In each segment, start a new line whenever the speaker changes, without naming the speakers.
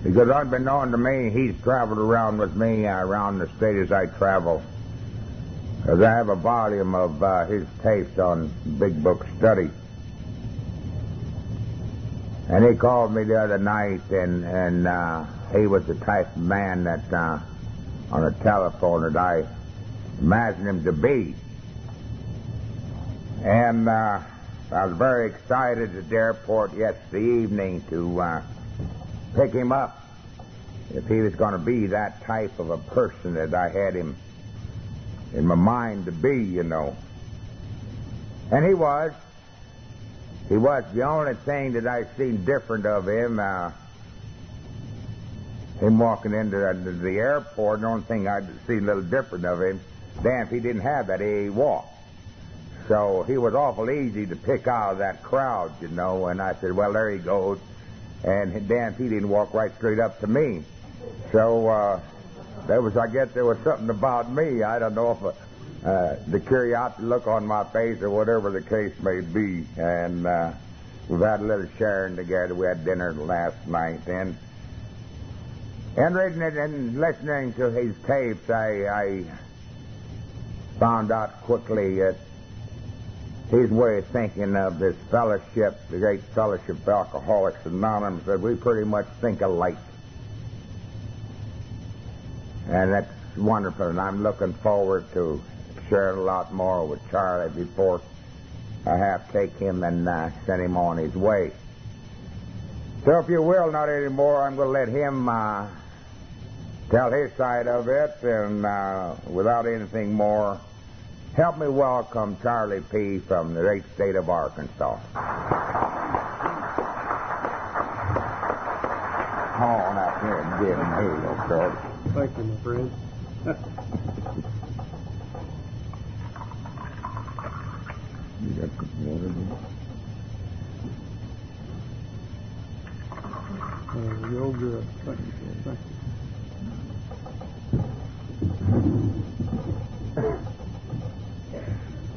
Because unbeknown to me, he's traveled around with me around the state as I travel. Because I have a volume of his tapes on Big Book Study. And he called me the other night, and he was the type of man that on the telephone that I imagined him to be. And I was very excited at the airport yesterday evening to pick him up if he was going to be that type of a person that I had him in my mind to be, you know. And he was. He was. The only thing that I seen different of him walking into the airport, the only thing I'd seen a little different of him, damn, if he didn't have that, he walked. So he was awful easy to pick out of that crowd, you know, and I said, well, there he goes. And damn, he didn't walk right straight up to me. So I guess there was something about me. I don't know if the curiosity look on my face or whatever the case may be. And we've had a little sharing together. We had dinner last night. And reading it and listening to his tapes, I found out quickly that his way of thinking of this fellowship, the great fellowship of Alcoholics Anonymous, that we pretty much think alike. And that's wonderful, and I'm looking forward to sharing a lot more with Charlie before I have to take him and send him on his way. So if you will, not anymore, I'm going to let him tell his side of it, and without anything more, help me welcome Charlie P. from the great state of Arkansas. Come on up here and give him. Here you go, Charlie.
Thank you, my friend.
You got good water there?
You're good. Thank you. Thank you.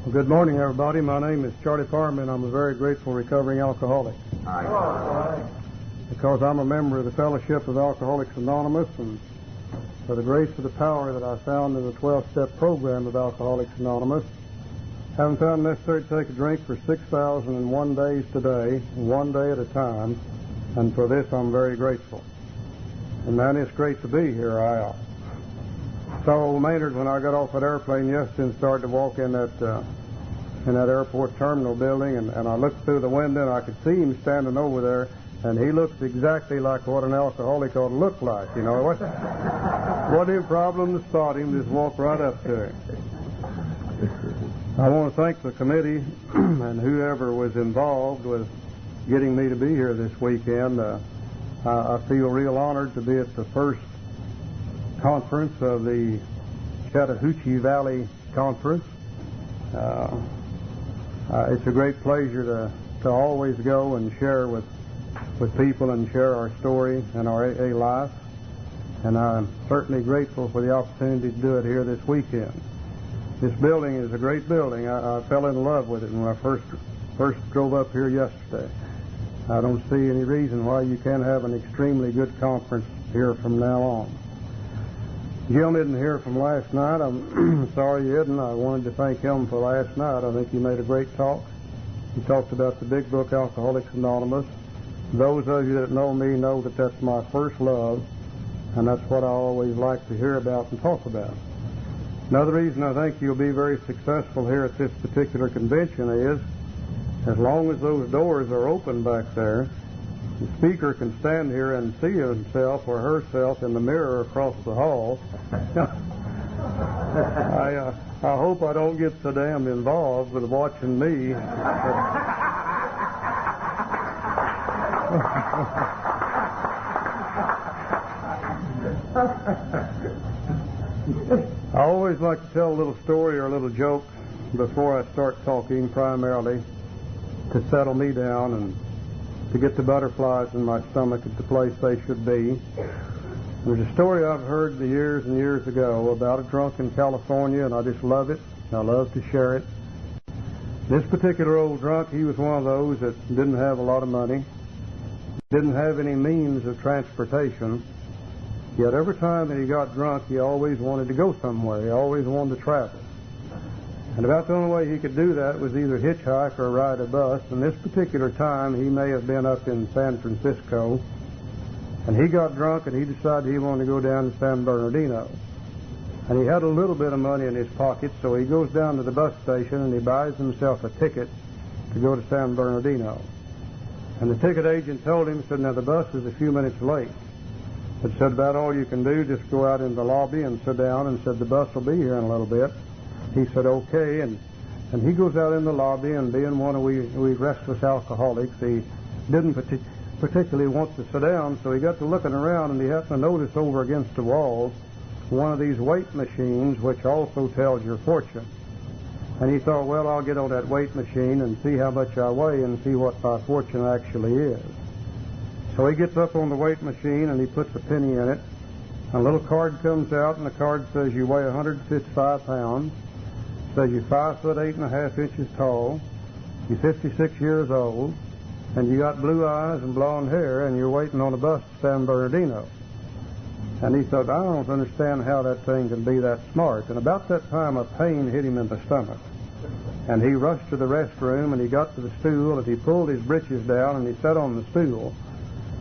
Well, good morning, everybody. My name is Charlie Parman. I'm a very grateful recovering alcoholic.
Hi.
Because I'm a member of the Fellowship of Alcoholics Anonymous, and for the grace of the power that I found in the 12-step program of Alcoholics Anonymous, haven't found it necessary to take a drink for 6,001 days today, one day at a time, and for this I'm very grateful. And man, it's great to be here. I saw old Maynard when I got off that airplane yesterday and started to walk in that airport terminal building, and I looked through the window and I could see him standing over there, and he looks exactly like what an alcoholic ought to look like. You know, what any problem to spot him, just walk right up to him. I want to thank the committee and whoever was involved with getting me to be here this weekend. I feel real honored to be at the first conference of the Chattahoochie Valley Conference. It's a great pleasure to always go and share with people and share our story and our AA life. And I'm certainly grateful for the opportunity to do it here this weekend. This building is a great building. I fell in love with it when I first drove up here yesterday. I don't see any reason why you can't have an extremely good conference here from now on. Jim isn't here from last night. I'm sorry he isn't. I wanted to thank him for last night. I think he made a great talk. He talked about the big book, Alcoholics Anonymous. Those of you that know me know that that's my first love, and that's what I always like to hear about and talk about. Another reason I think you'll be very successful here at this particular convention is, as long as those doors are open back there, the speaker can stand here and see himself or herself in the mirror across the hall. I hope I don't get so damned involved with watching me. I always like to tell a little story or a little joke before I start talking, primarily to settle me down and to get the butterflies in my stomach at the place they should be. There's a story I've heard years and years ago about a drunk in California, and I just love it. I love to share it. This particular old drunk, he was one of those that didn't have a lot of money. didn't have any means of transportation, yet every time that he got drunk, he always wanted to go somewhere. He always wanted to travel. And about the only way he could do that was either hitchhike or ride a bus. And this particular time, he may have been up in San Francisco, and he got drunk and he decided he wanted to go down to San Bernardino. And he had a little bit of money in his pocket, so he goes down to the bus station and he buys himself a ticket to go to San Bernardino. And the ticket agent told him, said, now the bus is a few minutes late. But said, about all you can do, just go out in the lobby and sit down, and said, the bus will be here in a little bit. He said, okay, and he goes out in the lobby, and being one of we restless alcoholics, he didn't particularly want to sit down, so he got to looking around, and he happened to notice over against the wall one of these weight machines, which also tells your fortune. And he thought, well, I'll get on that weight machine and see how much I weigh and see what my fortune actually is. So he gets up on the weight machine and he puts a penny in it. And a little card comes out, and the card says you weigh 155 pounds. It says you're 5 foot 8.5 inches tall. You're 56 years old, and you got blue eyes and blonde hair, and you're waiting on a bus to San Bernardino. And he thought, I don't understand how that thing can be that smart. And about that time, a pain hit him in the stomach. And he rushed to the restroom, and he got to the stool, and he pulled his britches down, and he sat on the stool.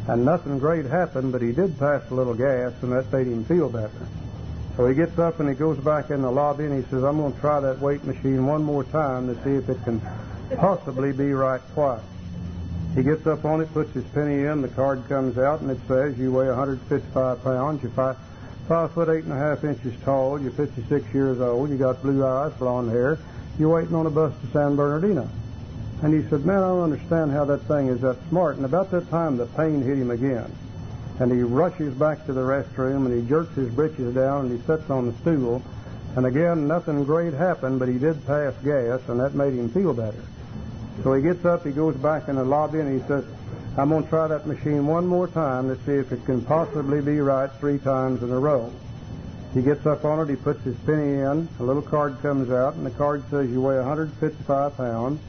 And nothing great happened, but he did pass a little gas, and that made him feel better. So he gets up and he goes back in the lobby, and he says, I'm going to try that weight machine one more time to see if it can possibly be right twice. He gets up on it, puts his penny in, the card comes out, and it says you weigh 155 pounds, you're 5 foot 8.5 inches tall, you're 56 years old, you got blue eyes, blonde hair, you're waiting on a bus to San Bernardino. And he said, man, I don't understand how that thing is that smart. And about that time, the pain hit him again. And he rushes back to the restroom, and he jerks his britches down, and he sits on the stool. And again, nothing great happened, but he did pass gas, and that made him feel better. So he gets up, he goes back in the lobby, and he says, I'm going to try that machine one more time to see if it can possibly be right 3 times in a row. He gets up on it, he puts his penny in, a little card comes out, and the card says you weigh 155 pounds,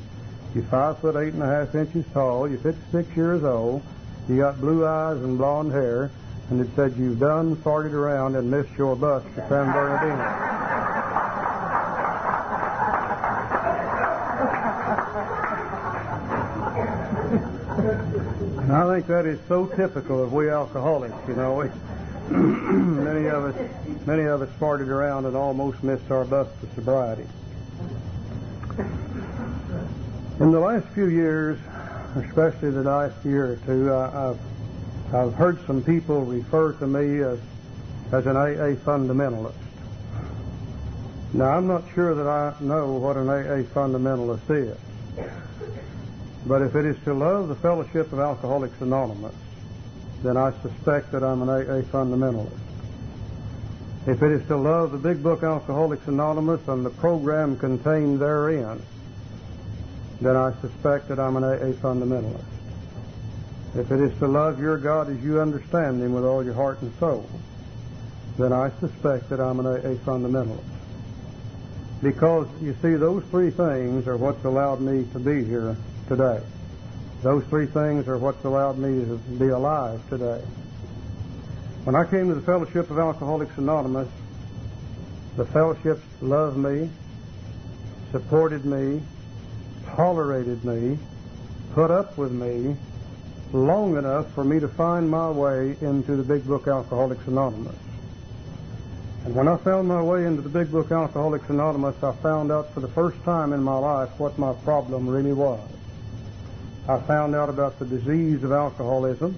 you're 5 foot 8.5 inches tall, you're 56 years old, you got blue eyes and blonde hair, and it said you've done farted around and missed your bus to San Bernardino. And I think that is so typical of we alcoholics, you know. Many of us farted around and almost missed our bus to sobriety. In the last few years, especially the last year or two, I've heard some people refer to me as an AA fundamentalist. Now, I'm not sure that I know what an AA fundamentalist is. But if it is to love the Fellowship of Alcoholics Anonymous, then I suspect that I'm an AA fundamentalist. If it is to love the Big Book Alcoholics Anonymous and the program contained therein, then I suspect that I'm an AA fundamentalist. If it is to love your God as you understand Him with all your heart and soul, then I suspect that I'm an AA fundamentalist. Because, you see, those 3 things are what's allowed me to be here today. Those 3 things are what's allowed me to be alive today. When I came to the Fellowship of Alcoholics Anonymous, the fellowship loved me, supported me, tolerated me, put up with me long enough for me to find my way into the Big Book Alcoholics Anonymous. And when I found my way into the Big Book Alcoholics Anonymous, I found out for the first time in my life what my problem really was. I found out about the disease of alcoholism.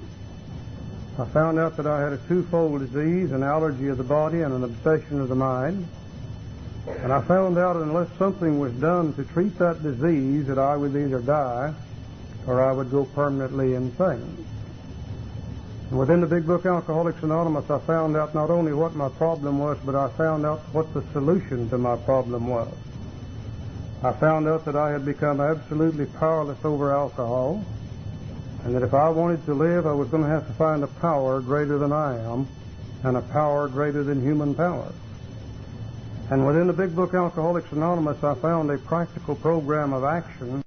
I found out that I had a 2-fold disease, an allergy of the body and an obsession of the mind. And I found out unless something was done to treat that disease, that I would either die or I would go permanently insane. And within the Big Book Alcoholics Anonymous, I found out not only what my problem was, but I found out what the solution to my problem was. I found out that I had become absolutely powerless over alcohol, and that if I wanted to live, I was going to have to find a power greater than I am, and a power greater than human power. And within the Big Book Alcoholics Anonymous, I found a practical program of action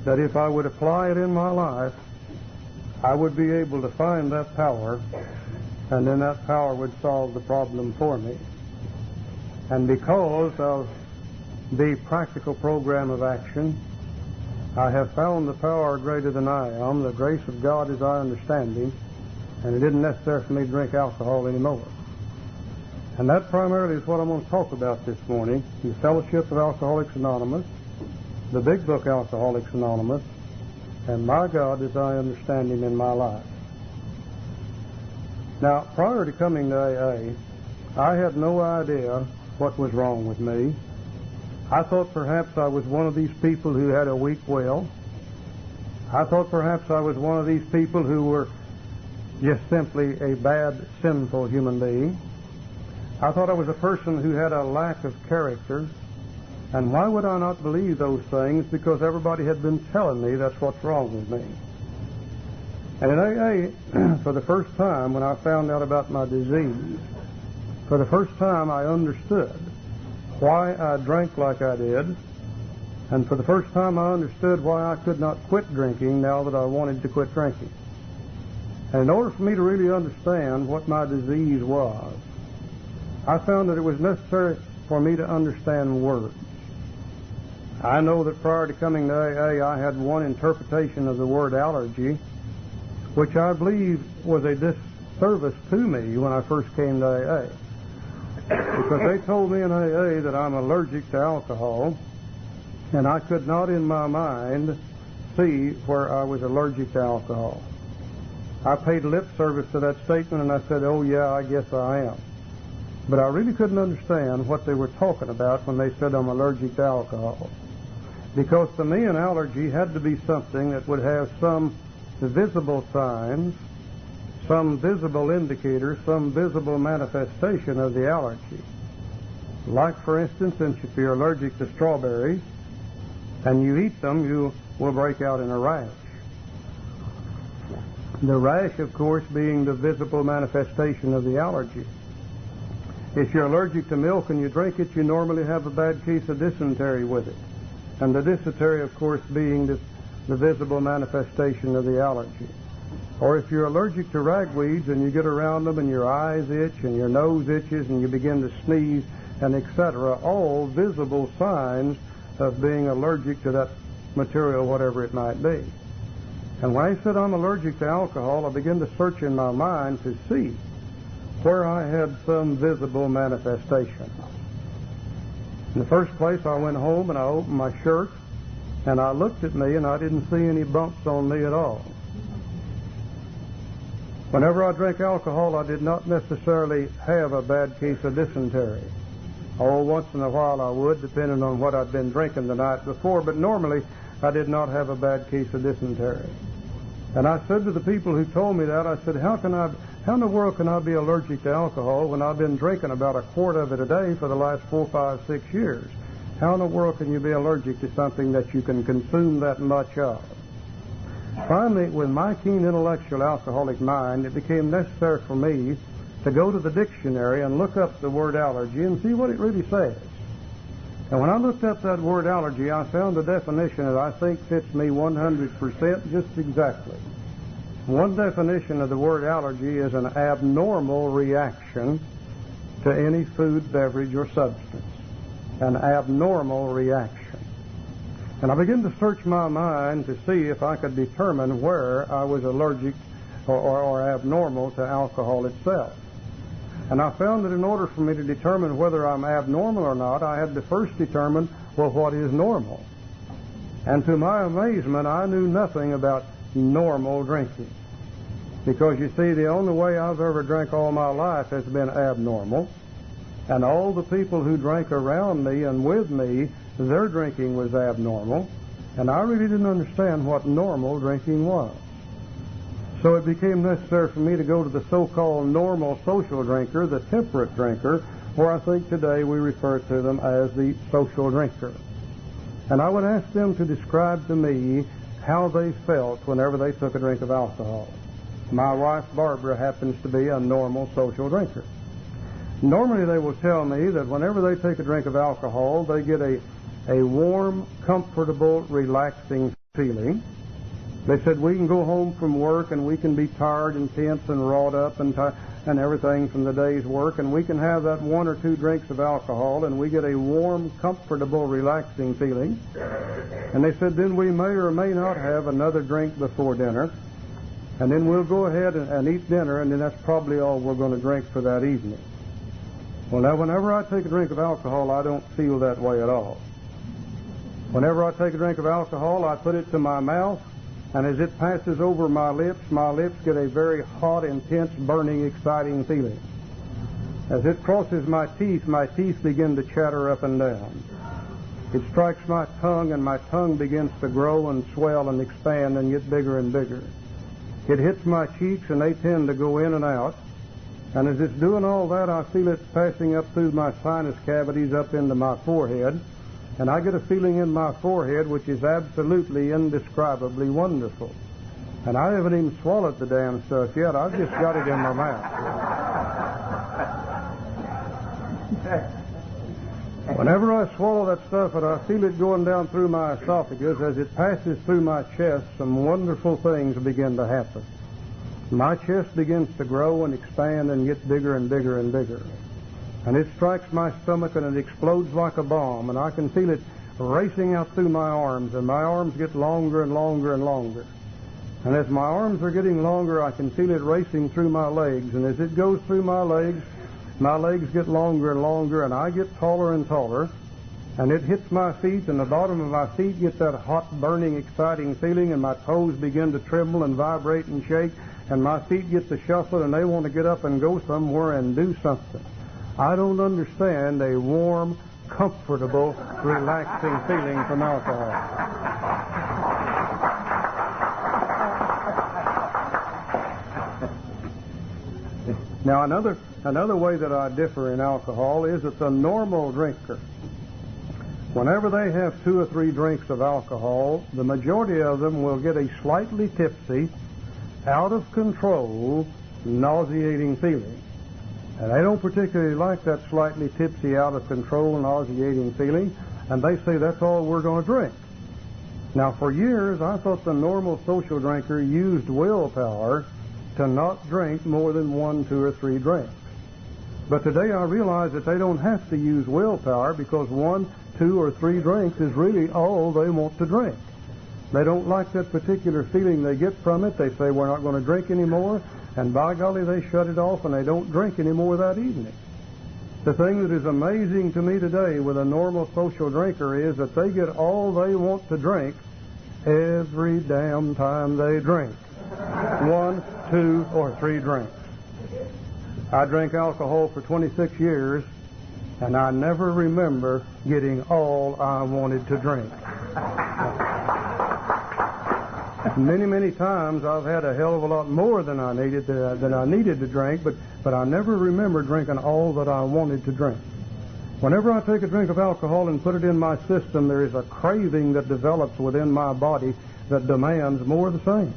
that if I would apply it in my life, I would be able to find that power, and then that power would solve the problem for me. And because of the practical program of action, I have found the power greater than I am. The grace of God is our understanding, and it isn't necessary for me to drink alcohol anymore. And that primarily is what I'm going to talk about this morning: the Fellowship of Alcoholics Anonymous, the big book Alcoholics Anonymous, and my God is our understanding in my life. Now, prior to coming to AA, I had no idea what was wrong with me. I thought perhaps I was one of these people who had a weak will. I thought perhaps I was one of these people who were just simply a bad, sinful human being. I thought I was a person who had a lack of character. And why would I not believe those things? Because everybody had been telling me that's what's wrong with me. And in AA, for the first time, when I found out about my disease, for the first time I understood why I drank like I did, and for the first time I understood why I could not quit drinking now that I wanted to quit drinking. And in order for me to really understand what my disease was, I found that it was necessary for me to understand words. I know that prior to coming to AA, I had one interpretation of the word allergy, which I believe was a disservice to me when I first came to AA. Because they told me in AA that I'm allergic to alcohol, and I could not in my mind see where I was allergic to alcohol. I paid lip service to that statement, and I said, oh yeah, I guess I am. But I really couldn't understand what they were talking about when they said I'm allergic to alcohol. Because to me an allergy had to be something that would have some visible signs, some visible indicators, some visible manifestation of the allergy. Like, for instance, if you're allergic to strawberries and you eat them, you will break out in a rash. The rash, of course, being the visible manifestation of the allergy. If you're allergic to milk and you drink it, you normally have a bad case of dysentery with it. And the dysentery, of course, being the visible manifestation of the allergy. Or if you're allergic to ragweeds and you get around them and your eyes itch and your nose itches and you begin to sneeze and etc., all visible signs of being allergic to that material, whatever it might be. And when I said I'm allergic to alcohol, I began to search in my mind to see where I had some visible manifestation. In the first place, I went home and I opened my shirt and I looked at me and I didn't see any bumps on me at all. Whenever I drank alcohol, I did not necessarily have a bad case of dysentery. Oh, once in a while I would, depending on what I'd been drinking the night before, but normally I did not have a bad case of dysentery. And I said to the people who told me that, I said, how in the world can I be allergic to alcohol when I've been drinking about a quart of it a day for the last 4, 5, 6 years? How in the world can you be allergic to something that you can consume that much of? Finally, with my keen intellectual alcoholic mind, it became necessary for me to go to the dictionary and look up the word allergy and see what it really says. And when I looked up that word allergy, I found a definition that I think fits me 100% just exactly. One definition of the word allergy is an abnormal reaction to any food, beverage, or substance. An abnormal reaction. And I began to search my mind to see if I could determine where I was allergic or abnormal to alcohol itself. And I found that in order for me to determine whether I'm abnormal or not, I had to first determine, well, what is normal? And to my amazement, I knew nothing about normal drinking. Because, you see, the only way I've ever drank all my life has been abnormal. And all the people who drank around me and with me, their drinking was abnormal. And I really didn't understand what normal drinking was. So it became necessary for me to go to the so-called normal social drinker, the temperate drinker, or I think today we refer to them as the social drinker. And I would ask them to describe to me how they felt whenever they took a drink of alcohol. My wife, Barbara, happens to be a normal social drinker. Normally they will tell me that whenever they take a drink of alcohol, they get a warm, comfortable, relaxing feeling. They said we can go home from work and we can be tired and tense and wrought up and everything from the day's work, and we can have that 1 or 2 drinks of alcohol and we get a warm, comfortable, relaxing feeling. And they said then we may or may not have another drink before dinner, and then we'll go ahead and eat dinner, and then that's probably all we're going to drink for that evening. Well, now, whenever I take a drink of alcohol, I don't feel that way at all. Whenever I take a drink of alcohol, I put it to my mouth, and as it passes over my lips get a very hot, intense, burning, exciting feeling. As it crosses my teeth begin to chatter up and down. It strikes my tongue, and my tongue begins to grow and swell and expand and get bigger and bigger. It hits my cheeks, and they tend to go in and out. And as it's doing all that, I feel it passing up through my sinus cavities up into my forehead. And I get a feeling in my forehead which is absolutely indescribably wonderful. And I haven't even swallowed the damn stuff yet. I've just got it in my mouth. Whenever I swallow that stuff and I feel it going down through my esophagus, as it passes through my chest, some wonderful things begin to happen. My chest begins to grow and expand and get bigger and bigger and bigger. And it strikes my stomach and it explodes like a bomb, and I can feel it racing out through my arms, and my arms get longer and longer and longer. And as my arms are getting longer, I can feel it racing through my legs, and as it goes through my legs get longer and longer, and I get taller and taller, and it hits my feet, and the bottom of my feet gets that hot, burning, exciting feeling, and my toes begin to tremble and vibrate and shake, and my feet get to shuffle, and they want to get up and go somewhere and do something. I don't understand a warm, comfortable, relaxing feeling from alcohol. Now, another way that I differ in alcohol is that the normal drinker, whenever they have 2 or 3 drinks of alcohol, the majority of them will get a slightly tipsy, out of control, nauseating feeling. And they don't particularly like that slightly tipsy, out of control, nauseating feeling, and they say that's all we're going to drink. Now, for years, I thought the normal social drinker used willpower to not drink more than 1, 2, or 3 drinks. But today I realize that they don't have to use willpower, because 1, 2, or 3 drinks is really all they want to drink. They don't like that particular feeling they get from it. They say, we're not going to drink anymore, and by golly, they shut it off and they don't drink anymore that evening. The thing that is amazing to me today with a normal social drinker is that they get all they want to drink every damn time they drink. 1, 2, or 3 drinks. I drank alcohol for 26 years, and I never remember getting all I wanted to drink. Many, many times I've had a hell of a lot more than I needed to drink, but I never remember drinking all that I wanted to drink. Whenever I take a drink of alcohol and put it in my system, there is a craving that develops within my body that demands more of the same.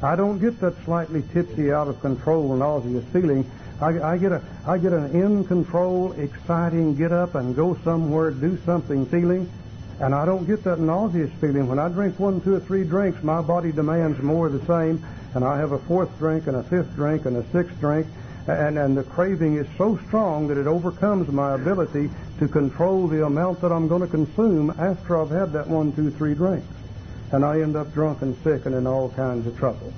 I don't get that slightly tipsy, out of control, nauseous feeling. I get an in control, exciting, get up and go somewhere, do something feeling. And I don't get that nauseous feeling. When I drink 1, 2, or 3 drinks, my body demands more of the same, and I have a 4th drink and a 5th drink and a 6th drink, and the craving is so strong that it overcomes my ability to control the amount that I'm going to consume after I've had that 1, 2, 3 drinks. And I end up drunk and sick and in all kinds of trouble.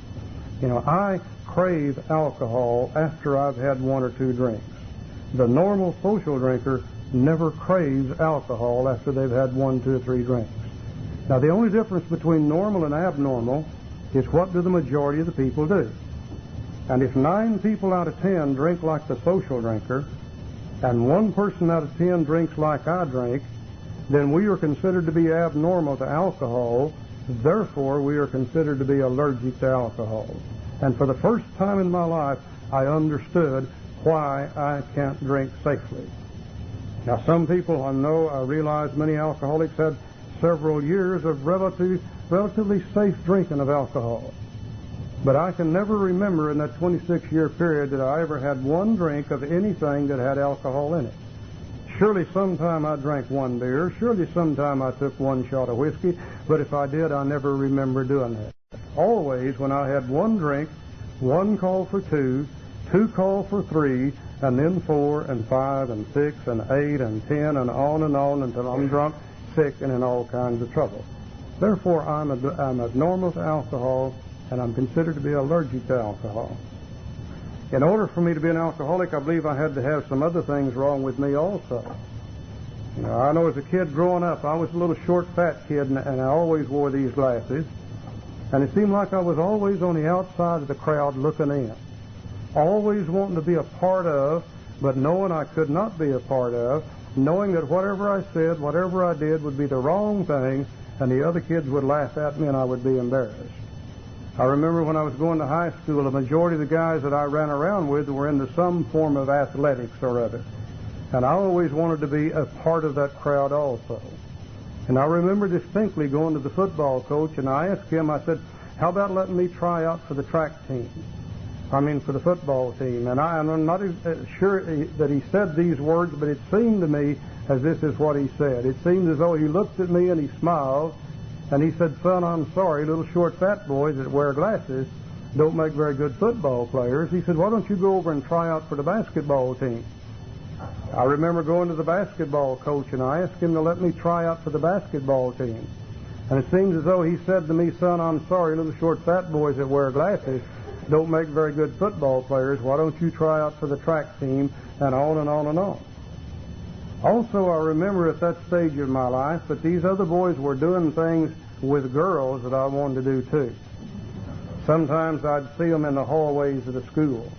You know, I crave alcohol after I've had 1 or 2 drinks. The normal social drinker never craves alcohol after they've had 1, 2, or 3 drinks. Now, the only difference between normal and abnormal is what do the majority of the people do. And if 9 people out of 10 drink like the social drinker, and 1 person out of 10 drinks like I drink, then we are considered to be abnormal to alcohol. Therefore, we are considered to be allergic to alcohol. And for the first time in my life, I understood why I can't drink safely. Now, some people I realize many alcoholics had several years of relatively safe drinking of alcohol. But I can never remember in that 26-year period that I ever had 1 drink of anything that had alcohol in it. Surely sometime I drank 1 beer. Surely sometime I took 1 shot of whiskey. But if I did, I never remember doing that. always, when I had one drink, one call for two, two call for three, and then 4 and 5 and 6 and 8 and 10 and on until I'm drunk, sick, and in all kinds of trouble. Therefore, I'm abnormal to alcohol, and I'm considered to be allergic to alcohol. In order for me to be an alcoholic, I believe I had to have some other things wrong with me also. You know, I know as a kid growing up, I was a little short, fat kid, and I always wore these glasses. And it seemed like I was always on the outside of the crowd looking in. Always wanting to be a part of, but knowing I could not be a part of, knowing that whatever I said, whatever I did would be the wrong thing, and the other kids would laugh at me and I would be embarrassed. I remember when I was going to high school, the majority of the guys that I ran around with were into some form of athletics or other. And I always wanted to be a part of that crowd also. And I remember distinctly going to the football coach, and I asked him, I said, how about letting me try out for the track team? For the football team. And I'm not sure that he said these words, but it seemed to me as this is what he said. It seemed as though he looked at me and he smiled, and he said, son, I'm sorry, little short fat boys that wear glasses don't make very good football players. He said, why don't you go over and try out for the basketball team? I remember going to the basketball coach, and I asked him to let me try out for the basketball team. And it seems as though he said to me, son, I'm sorry, little short fat boys that wear glasses don't make very good football players. Why don't you try out for the track team? And on and on and on. Also, I remember at that stage of my life that these other boys were doing things with girls that I wanted to do too. Sometimes I'd see them in the hallways of the school,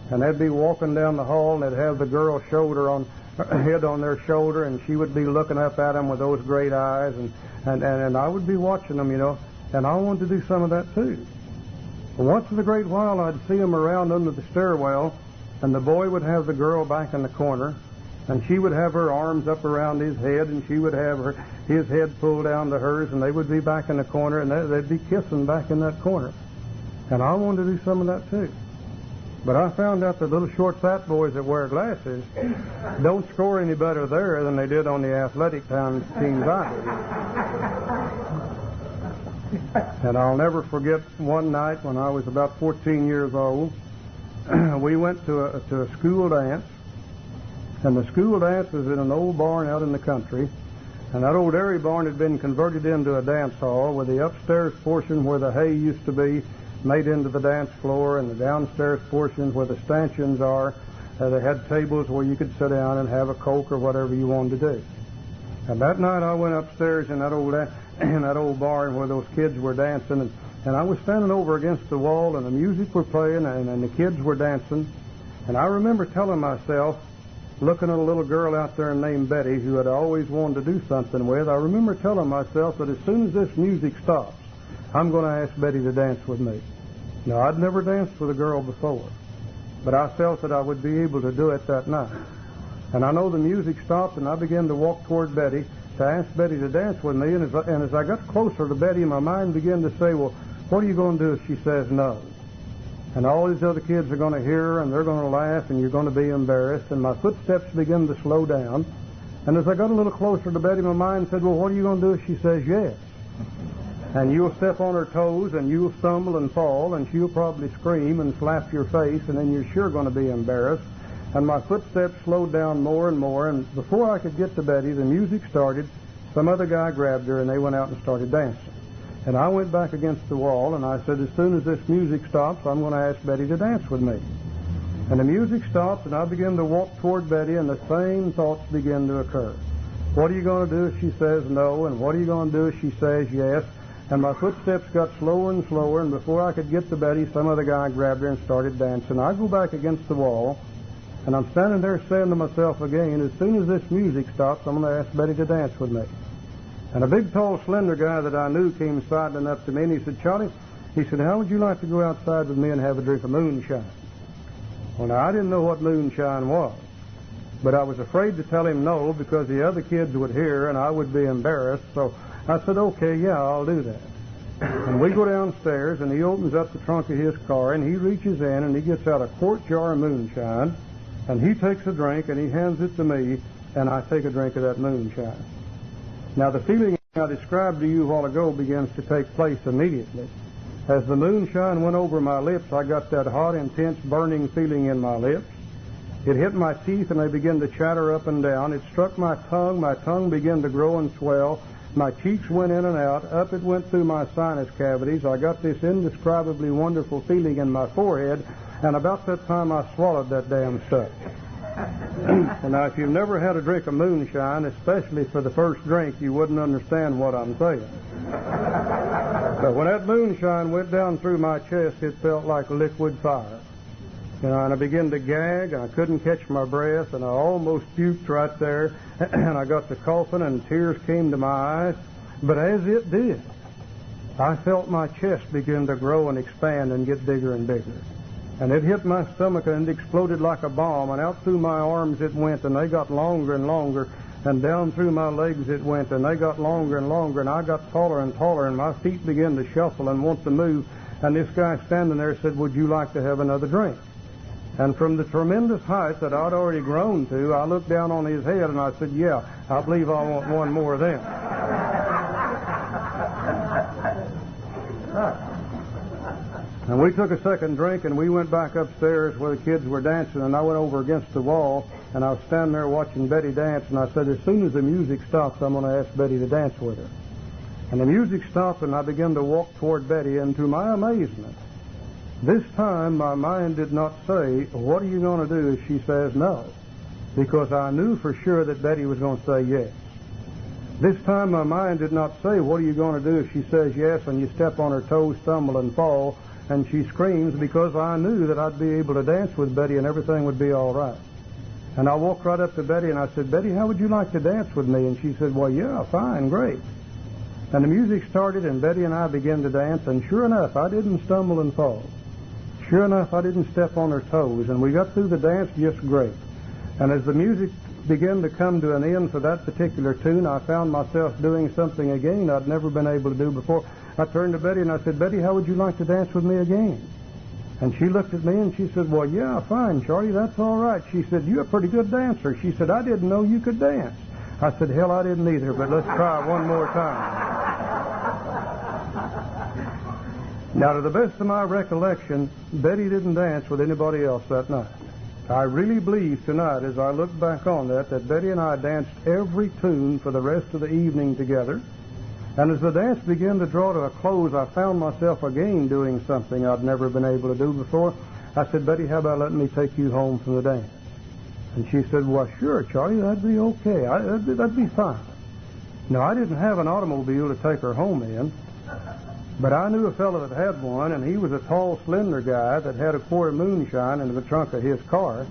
and they'd be walking down the hall, and they'd have the girl's head on their shoulder, and she would be looking up at them with those great eyes, and I would be watching them, you know, and I wanted to do some of that too. Once in a great while, I'd see him around under the stairwell, and the boy would have the girl back in the corner, and she would have her arms up around his head, and she would have his head pulled down to hers, and they would be back in the corner, and they'd be kissing back in that corner. And I wanted to do some of that too. But I found out that little short fat boys that wear glasses don't score any better there than they did on the athletic teams I did. And I'll never forget one night when I was about 14 years old. We went to a school dance, and the school dance was in an old barn out in the country, and that old dairy barn had been converted into a dance hall with the upstairs portion where the hay used to be made into the dance floor, and the downstairs portion where the stanchions are, they had tables where you could sit down and have a Coke or whatever you wanted to do. And that night I went upstairs in that old barn where those kids were dancing, and I was standing over against the wall, and the music were playing, and the kids were dancing. And I remember telling myself, looking at a little girl out there named Betty who had always wanted to do something with, I remember telling myself that as soon as this music stops, I'm going to ask Betty to dance with me. Now, I'd never danced with a girl before, but I felt that I would be able to do it that night. And I know the music stopped, and I began to walk toward Betty to ask Betty to dance with me. And as I got closer to Betty, my mind began to say, well, what are you going to do if she says no? And all these other kids are going to hear her, and they're going to laugh, and you're going to be embarrassed. And my footsteps began to slow down. And as I got a little closer to Betty, my mind said, well, what are you going to do if she says yes? And you'll step on her toes, and you'll stumble and fall, and she'll probably scream and slap your face, and then you're sure going to be embarrassed. And my footsteps slowed down more and more, and before I could get to Betty, the music started. Some other guy grabbed her, and they went out and started dancing. And I went back against the wall, and I said, as soon as this music stops, I'm going to ask Betty to dance with me. And the music stopped, and I began to walk toward Betty, and the same thoughts began to occur. What are you going to do if she says no? And what are you going to do if she says yes? And my footsteps got slower and slower, and before I could get to Betty, some other guy grabbed her and started dancing. I go back against the wall, and I'm standing there saying to myself again, as soon as this music stops, I'm going to ask Betty to dance with me. And a big, tall, slender guy that I knew came sidling up to me, and he said, Charlie, he said, how would you like to go outside with me and have a drink of moonshine? Well, now, I didn't know what moonshine was, but I was afraid to tell him no because the other kids would hear and I would be embarrassed, so I said, okay, yeah, I'll do that. And we go downstairs, and he opens up the trunk of his car, and he reaches in, and he gets out a quart jar of moonshine, and he takes a drink, and he hands it to me, and I take a drink of that moonshine. Now, the feeling I described to you a while ago begins to take place immediately. As the moonshine went over my lips, I got that hot, intense, burning feeling in my lips. It hit my teeth, and they began to chatter up and down. It struck my tongue. My tongue began to grow and swell. My cheeks went in and out. Up it went through my sinus cavities. I got this indescribably wonderful feeling in my forehead, and about that time I swallowed that damn stuff. And now, if you've never had a drink of moonshine, especially for the first drink, you wouldn't understand what I'm saying. But when that moonshine went down through my chest, it felt like liquid fire. And I began to gag, and I couldn't catch my breath, and I almost puked right there, and I got to coughing, and tears came to my eyes. But as it did, I felt my chest begin to grow and expand and get bigger and bigger. And it hit my stomach and it exploded like a bomb, and out through my arms it went, and they got longer and longer, and down through my legs it went, and they got longer and longer, and I got taller and taller, and my feet began to shuffle and want to move. And this guy standing there said, "Would you like to have another drink?" And from the tremendous height that I'd already grown to, I looked down on his head and I said, "Yeah, I believe I want one more then." And we took a second drink, and we went back upstairs where the kids were dancing, and I went over against the wall, and I was standing there watching Betty dance, and I said, "As soon as the music stops, I'm going to ask Betty to dance with her." And the music stopped, and I began to walk toward Betty, and to my amazement, this time my mind did not say, "What are you going to do if she says no?" Because I knew for sure that Betty was going to say yes. This time my mind did not say, "What are you going to do if she says yes," and you step on her toes, stumble, and fall, and she screams, because I knew that I'd be able to dance with Betty and everything would be all right. And I walked right up to Betty and I said, "Betty, how would you like to dance with me?" And she said, "Well, yeah, fine, great." And the music started, and Betty and I began to dance, and sure enough, I didn't stumble and fall. Sure enough, I didn't step on her toes, and we got through the dance just great. And as the music began to come to an end for that particular tune, I found myself doing something again I'd never been able to do before. I turned to Betty and I said, "Betty, how would you like to dance with me again?" And she looked at me and she said, "Well, yeah, fine, Charlie, that's all right." She said, "You're a pretty good dancer." She said, "I didn't know you could dance." I said, "Hell, I didn't either, but let's try one more time." Now, to the best of my recollection, Betty didn't dance with anybody else that night. I really believe tonight, as I look back on that Betty and I danced every tune for the rest of the evening together. And as the dance began to draw to a close, I found myself again doing something I'd never been able to do before. I said, "Betty, how about letting me take you home from the dance?" And she said, "Well, sure, Charlie, that'd be okay. That'd be fine." Now, I didn't have an automobile to take her home in, but I knew a fellow that had one, and he was a tall, slender guy that had a quart of moonshine in the trunk of his car.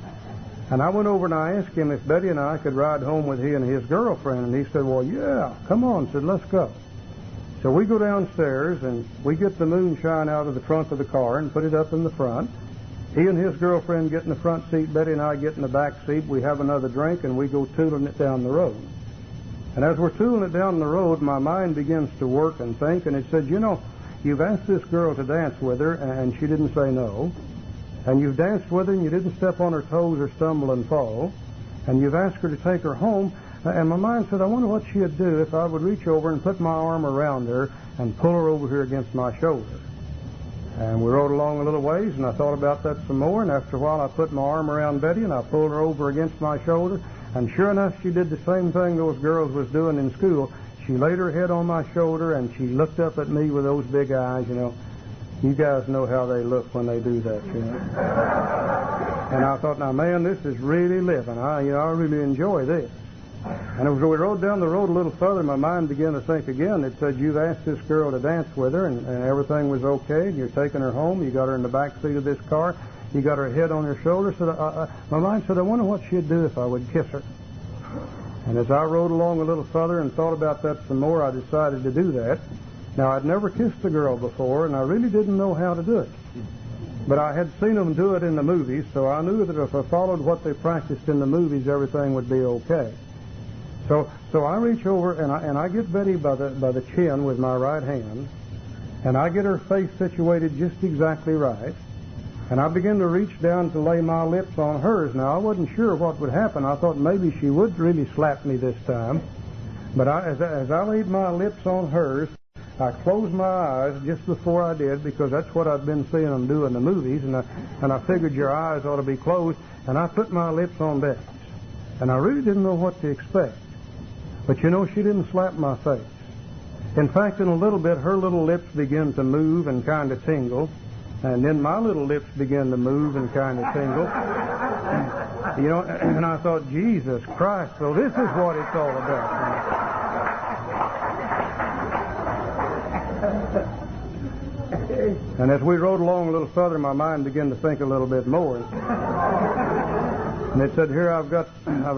And I went over and I asked him if Betty and I could ride home with he and his girlfriend, and he said, "Well, yeah, come on," said, "Let's go." So we go downstairs, and we get the moonshine out of the trunk of the car and put it up in the front. He and his girlfriend get in the front seat. Betty and I get in the back seat. We have another drink, and we go tooling it down the road. And as we're tooling it down the road, my mind begins to work and think, and it said, "You know, you've asked this girl to dance with her, and she didn't say no. And you've danced with her, and you didn't step on her toes or stumble and fall. And you've asked her to take her home." And my mind said, "I wonder what she'd do if I would reach over and put my arm around her and pull her over here against my shoulder." And we rode along a little ways, and I thought about that some more, and after a while I put my arm around Betty and I pulled her over against my shoulder, and sure enough, she did the same thing those girls was doing in school. She laid her head on my shoulder, and she looked up at me with those big eyes, you know. You guys know how they look when they do that, you know. And I thought, now, man, this is really living. I really enjoy this. And as we rode down the road a little further, my mind began to think again. It said, "You've asked this girl to dance with her, and everything was okay, and you're taking her home. You got her in the back seat of this car. You got her head on your shoulder." So my mind said, "I wonder what she'd do if I would kiss her." And as I rode along a little further and thought about that some more, I decided to do that. Now, I'd never kissed a girl before, and I really didn't know how to do it. But I had seen them do it in the movies, so I knew that if I followed what they practiced in the movies, everything would be okay. So I reach over and I get Betty by the chin with my right hand, and I get her face situated just exactly right, and I begin to reach down to lay my lips on hers. Now, I wasn't sure what would happen. I thought maybe she would really slap me this time, but as I laid my lips on hers, I closed my eyes just before I did, because that's what I'd been seeing them do in the movies, and I figured your eyes ought to be closed, and I put my lips on Betty's. And I really didn't know what to expect. But you know, she didn't slap my face. In fact, in a little bit, her little lips began to move and kind of tingle, and then my little lips began to move and kind of tingle. You know, and I thought, Jesus Christ, so this is what it's all about. And as we rode along a little further, my mind began to think a little bit more. And it said, here I've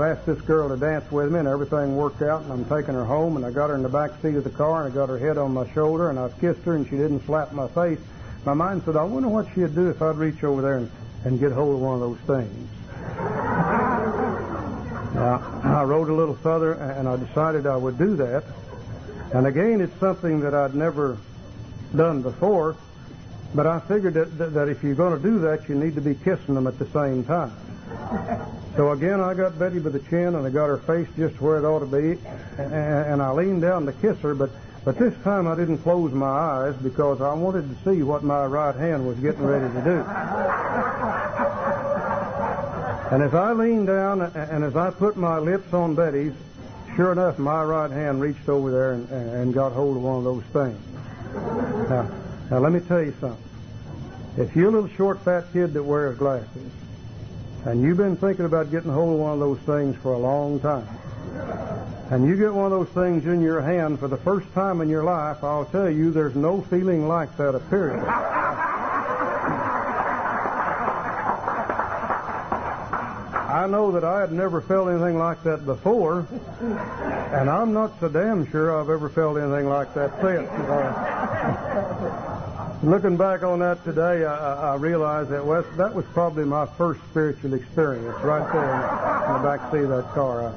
asked this girl to dance with me, and everything worked out, and I'm taking her home, and I got her in the back seat of the car, and I got her head on my shoulder, and I've kissed her, and she didn't slap my face. My mind said, I wonder what she'd do if I'd reach over there and get hold of one of those things. Now, I rode a little further, and I decided I would do that. And again, it's something that I'd never done before, but I figured that if you're going to do that, you need to be kissing them at the same time. So again, I got Betty by the chin, and I got her face just where it ought to be, and I leaned down to kiss her, but this time I didn't close my eyes, because I wanted to see what my right hand was getting ready to do. And as I leaned down, and as I put my lips on Betty's, sure enough, my right hand reached over there and got hold of one of those things. Now let me tell you something. If you're a little short, fat kid that wears glasses, and you've been thinking about getting hold of one of those things for a long time, and you get one of those things in your hand for the first time in your life, I'll tell you, there's no feeling like that, period. I know that I had never felt anything like that before, and I'm not so damn sure I've ever felt anything like that since. Looking back on that today, I realized that that was probably my first spiritual experience, right there in the back seat of that car.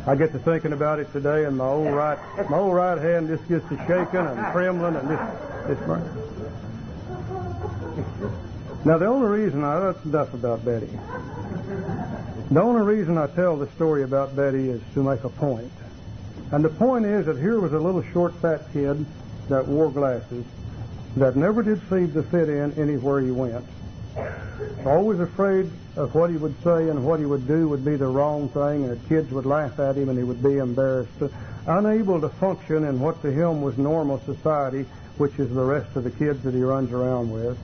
I get to thinking about it today, and my old right hand just gets to shaking and trembling and just burning. Now, the only reason that's enough about Betty. The only reason I tell the story about Betty is to make a point. And the point is that here was a little short, fat kid that wore glasses, that never did seem to fit in anywhere he went. Always afraid of what he would say and what he would do would be the wrong thing, and the kids would laugh at him and he would be embarrassed. Unable to function in what to him was normal society, which is the rest of the kids that he runs around with.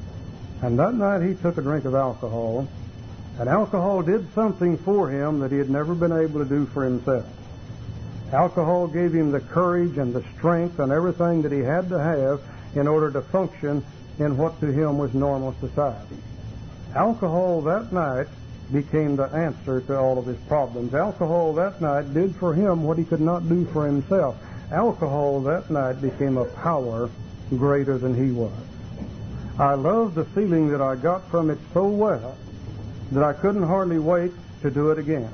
And that night he took a drink of alcohol, and alcohol did something for him that he had never been able to do for himself. Alcohol gave him the courage and the strength and everything that he had to have in order to function in what to him was normal society. Alcohol that night became the answer to all of his problems. Alcohol that night did for him what he could not do for himself. Alcohol that night became a power greater than he was. I loved the feeling that I got from it so well that I couldn't hardly wait to do it again.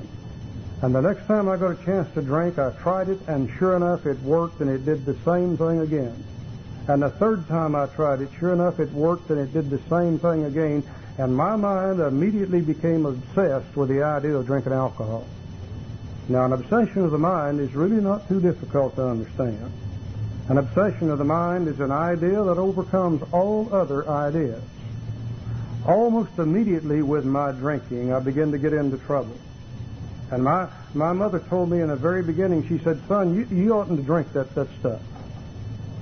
And the next time I got a chance to drink, I tried it, and sure enough, it worked, and it did the same thing again. And the third time I tried it, sure enough, it worked, and it did the same thing again. And my mind immediately became obsessed with the idea of drinking alcohol. Now, an obsession of the mind is really not too difficult to understand. An obsession of the mind is an idea that overcomes all other ideas. Almost immediately with my drinking, I began to get into trouble. And my mother told me in the very beginning, she said, son, you oughtn't to drink that stuff.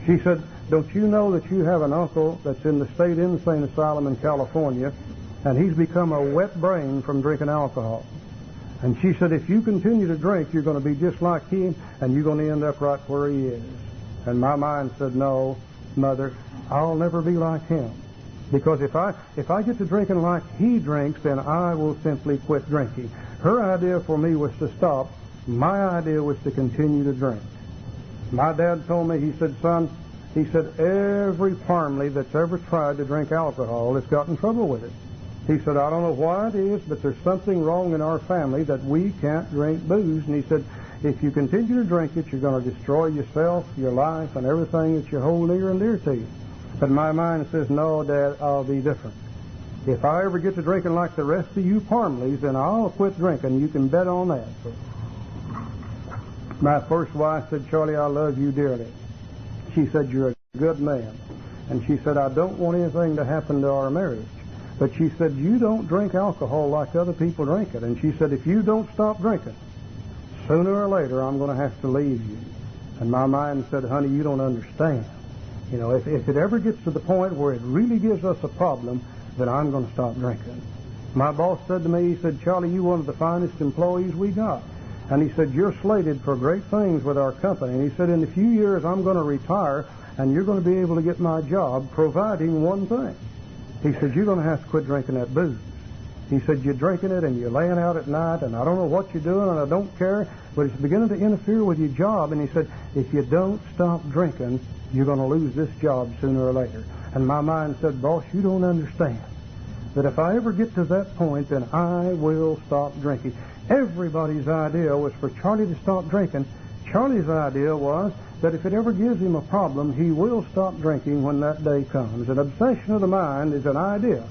She said, don't you know that you have an uncle that's in the state insane asylum in California, and he's become a wet brain from drinking alcohol. And she said, if you continue to drink, you're going to be just like him, and you're going to end up right where he is. And my mind said, no, Mother, I'll never be like him. Because if I get to drinking like he drinks, then I will simply quit drinking. Her idea for me was to stop. My idea was to continue to drink. My dad told me, he said, son, he said, every family that's ever tried to drink alcohol has got in trouble with it. He said, I don't know why it is, but there's something wrong in our family that we can't drink booze. And he said, if you continue to drink it, you're going to destroy yourself, your life, and everything that you hold near and dear to you. But my mind says, no, Dad, I'll be different. If I ever get to drinking like the rest of you Parmleys, then I'll quit drinking. You can bet on that. My first wife said, Charlie, I love you dearly. She said, you're a good man. And she said, I don't want anything to happen to our marriage. But she said, you don't drink alcohol like other people drink it. And she said, if you don't stop drinking, sooner or later I'm going to have to leave you. And my mind said, honey, you don't understand. You know, if it ever gets to the point where it really gives us a problem, then I'm going to stop drinking. My boss said to me, he said, Charlie, you're one of the finest employees we got. And he said, you're slated for great things with our company. And he said, in a few years I'm going to retire, and you're going to be able to get my job, providing one thing. He said, you're going to have to quit drinking that booze. He said, you're drinking it and you're laying out at night, and I don't know what you're doing, and I don't care, but it's beginning to interfere with your job. And he said, if you don't stop drinking, you're going to lose this job sooner or later. And my mind said, boss, you don't understand that if I ever get to that point, then I will stop drinking. Everybody's idea was for Charlie to stop drinking. Charlie's idea was that if it ever gives him a problem, he will stop drinking when that day comes. An obsession of the mind is an idea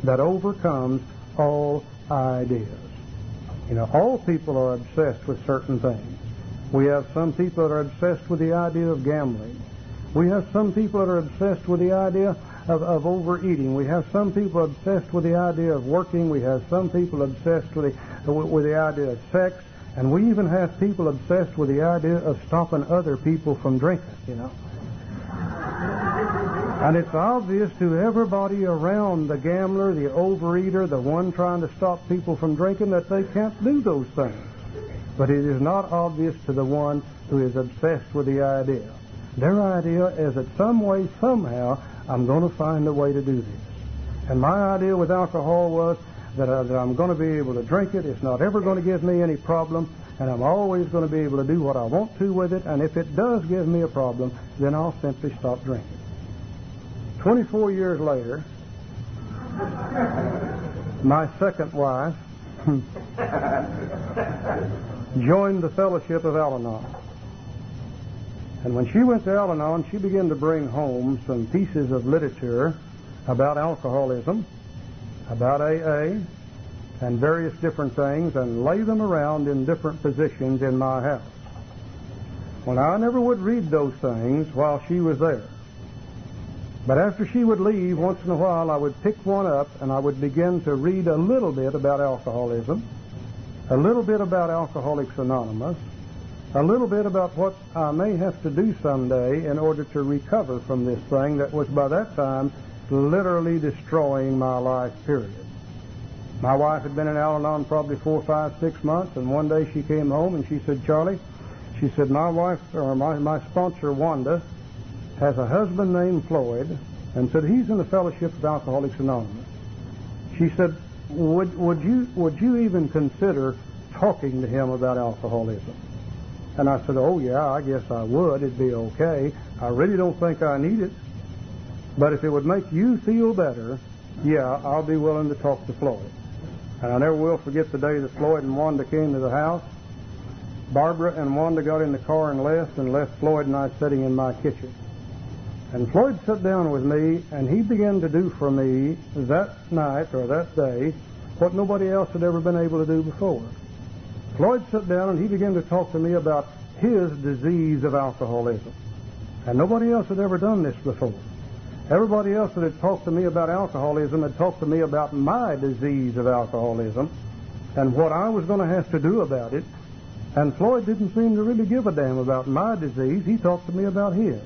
that overcomes all ideas. You know, all people are obsessed with certain things. We have some people that are obsessed with the idea of gambling. We have some people that are obsessed with the idea of overeating. We have some people obsessed with the idea of working. We have some people obsessed with the idea of sex. And we even have people obsessed with the idea of stopping other people from drinking, you know. And it's obvious to everybody around the gambler, the overeater, the one trying to stop people from drinking, that they can't do those things. But it is not obvious to the one who is obsessed with the idea. Their idea is that some way, somehow, I'm going to find a way to do this. And my idea with alcohol was that I'm going to be able to drink it. It's not ever going to give me any problem, and I'm always going to be able to do what I want to with it. And if it does give me a problem, then I'll simply stop drinking. 24 years later, my second wife joined the Fellowship of Al-Anon. And when she went to Al-Anon, she began to bring home some pieces of literature about alcoholism, about AA, and various different things, and lay them around in different positions in my house. Well, I never would read those things while she was there. But after she would leave, once in a while, I would pick one up, and I would begin to read a little bit about alcoholism, a little bit about Alcoholics Anonymous, a little bit about what I may have to do someday in order to recover from this thing that was by that time literally destroying my life, period. My wife had been in Al-Anon probably 4, 5, 6 months, and one day she came home and she said, Charlie, she said, my wife, or my sponsor, Wanda, has a husband named Floyd, and said he's in the Fellowship of Alcoholics Anonymous. She said, would you even consider talking to him about alcoholism? And I said, oh yeah, I guess I would. It'd be okay. I really don't think I need it. But if it would make you feel better, yeah, I'll be willing to talk to Floyd. And I never will forget the day that Floyd and Wanda came to the house. Barbara and Wanda got in the car and left Floyd and I sitting in my kitchen. And Floyd sat down with me, and he began to do for me that night or that day what nobody else had ever been able to do before. Floyd sat down and he began to talk to me about his disease of alcoholism. And nobody else had ever done this before. Everybody else that had talked to me about alcoholism had talked to me about my disease of alcoholism and what I was going to have to do about it. And Floyd didn't seem to really give a damn about my disease. He talked to me about his.